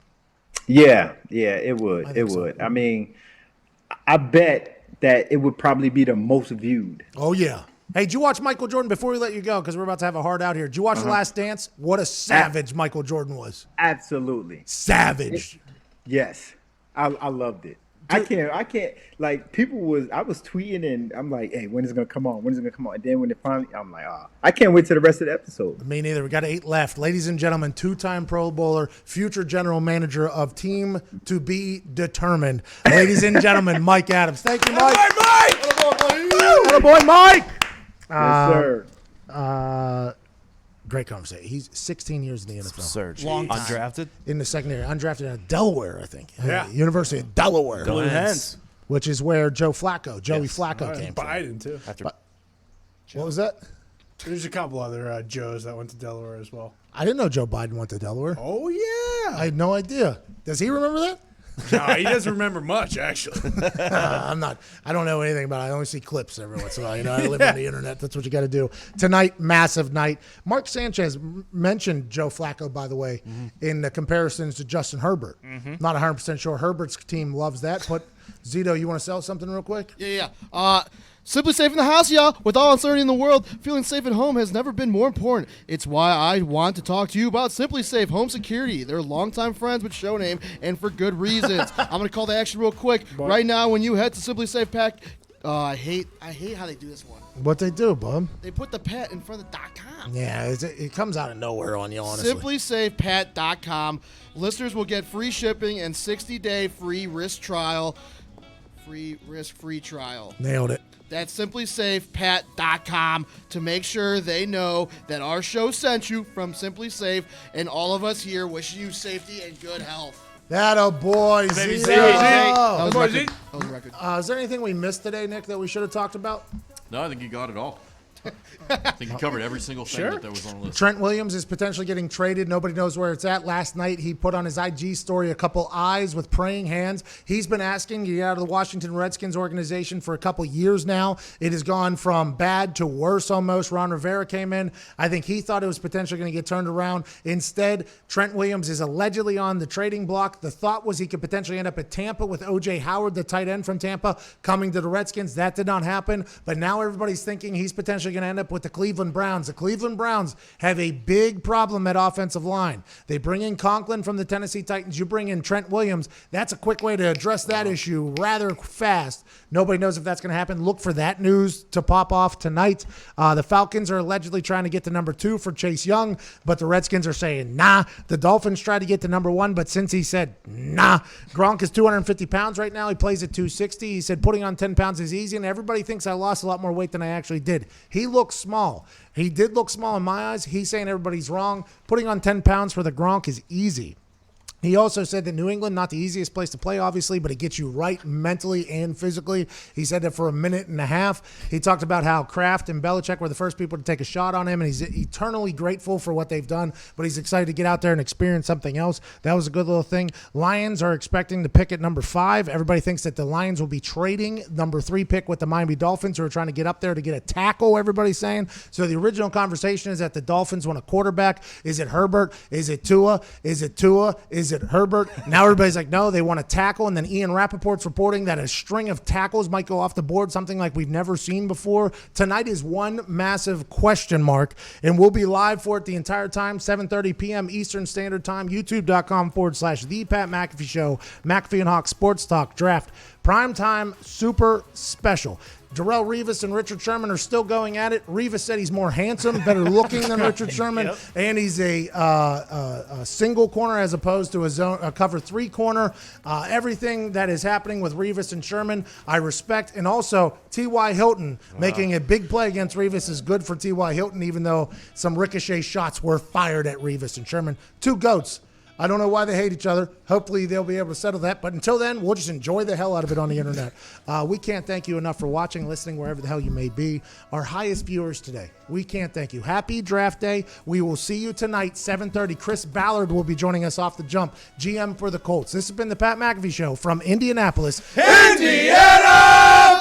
Yeah, it would. It would. I mean, I bet that it would probably be the most viewed. Oh, yeah. Hey, did you watch Michael Jordan before we let you go? Because we're about to have a hard out here. Did you watch The Last Dance? What a savage Michael Jordan was. Absolutely. Savage. Yes. I loved it. Dude. I can't, like, I was tweeting and I'm like, hey, when is it going to come on? When is it going to come on? And then when it finally, I'm like, I can't wait till the rest of the episode. Me neither. We got 8 left. Ladies and gentlemen, 2-time Pro Bowler, future general manager of Team to Be Determined. Ladies and gentlemen, Mike Adams. Thank you, Mike. Mike! Attaboy, Mike! Yes, sir. Great conversation. He's 16 years in the NFL. Surge. Long time. Undrafted? In the secondary. Undrafted out of Delaware, I think. Yeah. University of Delaware. Blue Hens. Which is where Joey Flacco came from. Biden, too. What was that? There's a couple other Joes that went to Delaware as well. I didn't know Joe Biden went to Delaware. Oh, yeah. I had no idea. Does he remember that? No, he doesn't remember much, actually. I don't know anything about it. I only see clips every once in a while. You know, I live on the internet. That's what you got to do. Tonight, massive night. Mark Sanchez mentioned Joe Flacco, by the way, in the comparisons to Justin Herbert. Not 100% sure Herbert's team loves that. But, Zito, you want to sell something real quick? Yeah. Simply safe in the house, y'all. With all uncertainty in the world, feeling safe at home has never been more important. It's why I want to talk to you about Simply Safe Home Security. They're longtime friends with Show Name, and for good reasons. I'm going to call the action real quick. Right now, when you head to Simply Safe Pack, I hate how they do this one. What they do, bub? They put the pet in front of the .com. Yeah, it comes out of nowhere on you, honestly. SimplySafePet.com. Listeners will get free shipping and 60-day free risk trial. Free risk-free trial. Nailed it. That's SimplySafePet.com to make sure they know that our show sent you from Simply Safe, and all of us here wishing you safety and good health. That a boy, Baby Zito. Z. That was record. That was a record. Is there anything we missed today, Nick, that we should have talked about? No, I think you got it all. I think you covered every single thing that there was on the list. Trent Williams is potentially getting traded. Nobody knows where it's at. Last night, he put on his IG story a couple eyes with praying hands. He's been asking to get out of the Washington Redskins organization for a couple years now. It has gone from bad to worse almost. Ron Rivera came in. I think he thought it was potentially going to get turned around. Instead, Trent Williams is allegedly on the trading block. The thought was he could potentially end up at Tampa with O.J. Howard, the tight end from Tampa, coming to the Redskins. That did not happen. But now everybody's thinking he's potentially going to end up with the Cleveland Browns. The Cleveland Browns have a big problem at offensive line. They bring in Conklin from the Tennessee Titans. You bring in Trent Williams. That's a quick way to address that issue rather fast. Nobody knows if that's going to happen. Look for that news to pop off tonight. The Falcons are allegedly trying to get to number 2 for Chase Young, but the Redskins are saying nah. The Dolphins tried to get to number 1, but since he said nah, Gronk is 250 pounds right now. He plays at 260. He said putting on 10 pounds is easy, and everybody thinks I lost a lot more weight than I actually did. He looks small. He did look small in my eyes. He's saying everybody's wrong. Putting on 10 pounds for the Gronk is easy. He also said that New England, not the easiest place to play, obviously, but it gets you right mentally and physically. He said that for a minute and a half. He talked about how Kraft and Belichick were the first people to take a shot on him, and he's eternally grateful for what they've done, but he's excited to get out there and experience something else. That was a good little thing. Lions are expecting to pick at number 5. Everybody thinks that the Lions will be trading number 3 pick with the Miami Dolphins, who are trying to get up there to get a tackle, everybody's saying. So the original conversation is that the Dolphins want a quarterback. Is it Herbert? Is it Tua? Is it Tua? Is it Herbert? Now everybody's like, no, they want a tackle. And then Ian Rappaport's reporting that a string of tackles might go off the board, something like we've never seen before. Tonight is one massive question mark, and we'll be live for it the entire time, 7:30 p.m. Eastern Standard Time, youtube.com/The Pat McAfee Show, McAfee and Hawk Sports Talk Draft Primetime Super Special. Darrelle Revis and Richard Sherman are still going at it. Revis said he's more handsome, better looking than Richard Sherman, and he's a single corner as opposed to a cover 3 corner. Everything that is happening with Revis and Sherman, I respect. And also, T.Y. Hilton making a big play against Revis is good for T.Y. Hilton, even though some ricochet shots were fired at Revis and Sherman. 2 GOATs. I don't know why they hate each other. Hopefully they'll be able to settle that. But until then, we'll just enjoy the hell out of it on the internet. We can't thank you enough for watching, listening, wherever the hell you may be. Our highest viewers today. We can't thank you. Happy draft day. We will see you tonight, 7:30. Chris Ballard will be joining us off the jump. GM for the Colts. This has been the Pat McAfee Show from Indianapolis, Indiana!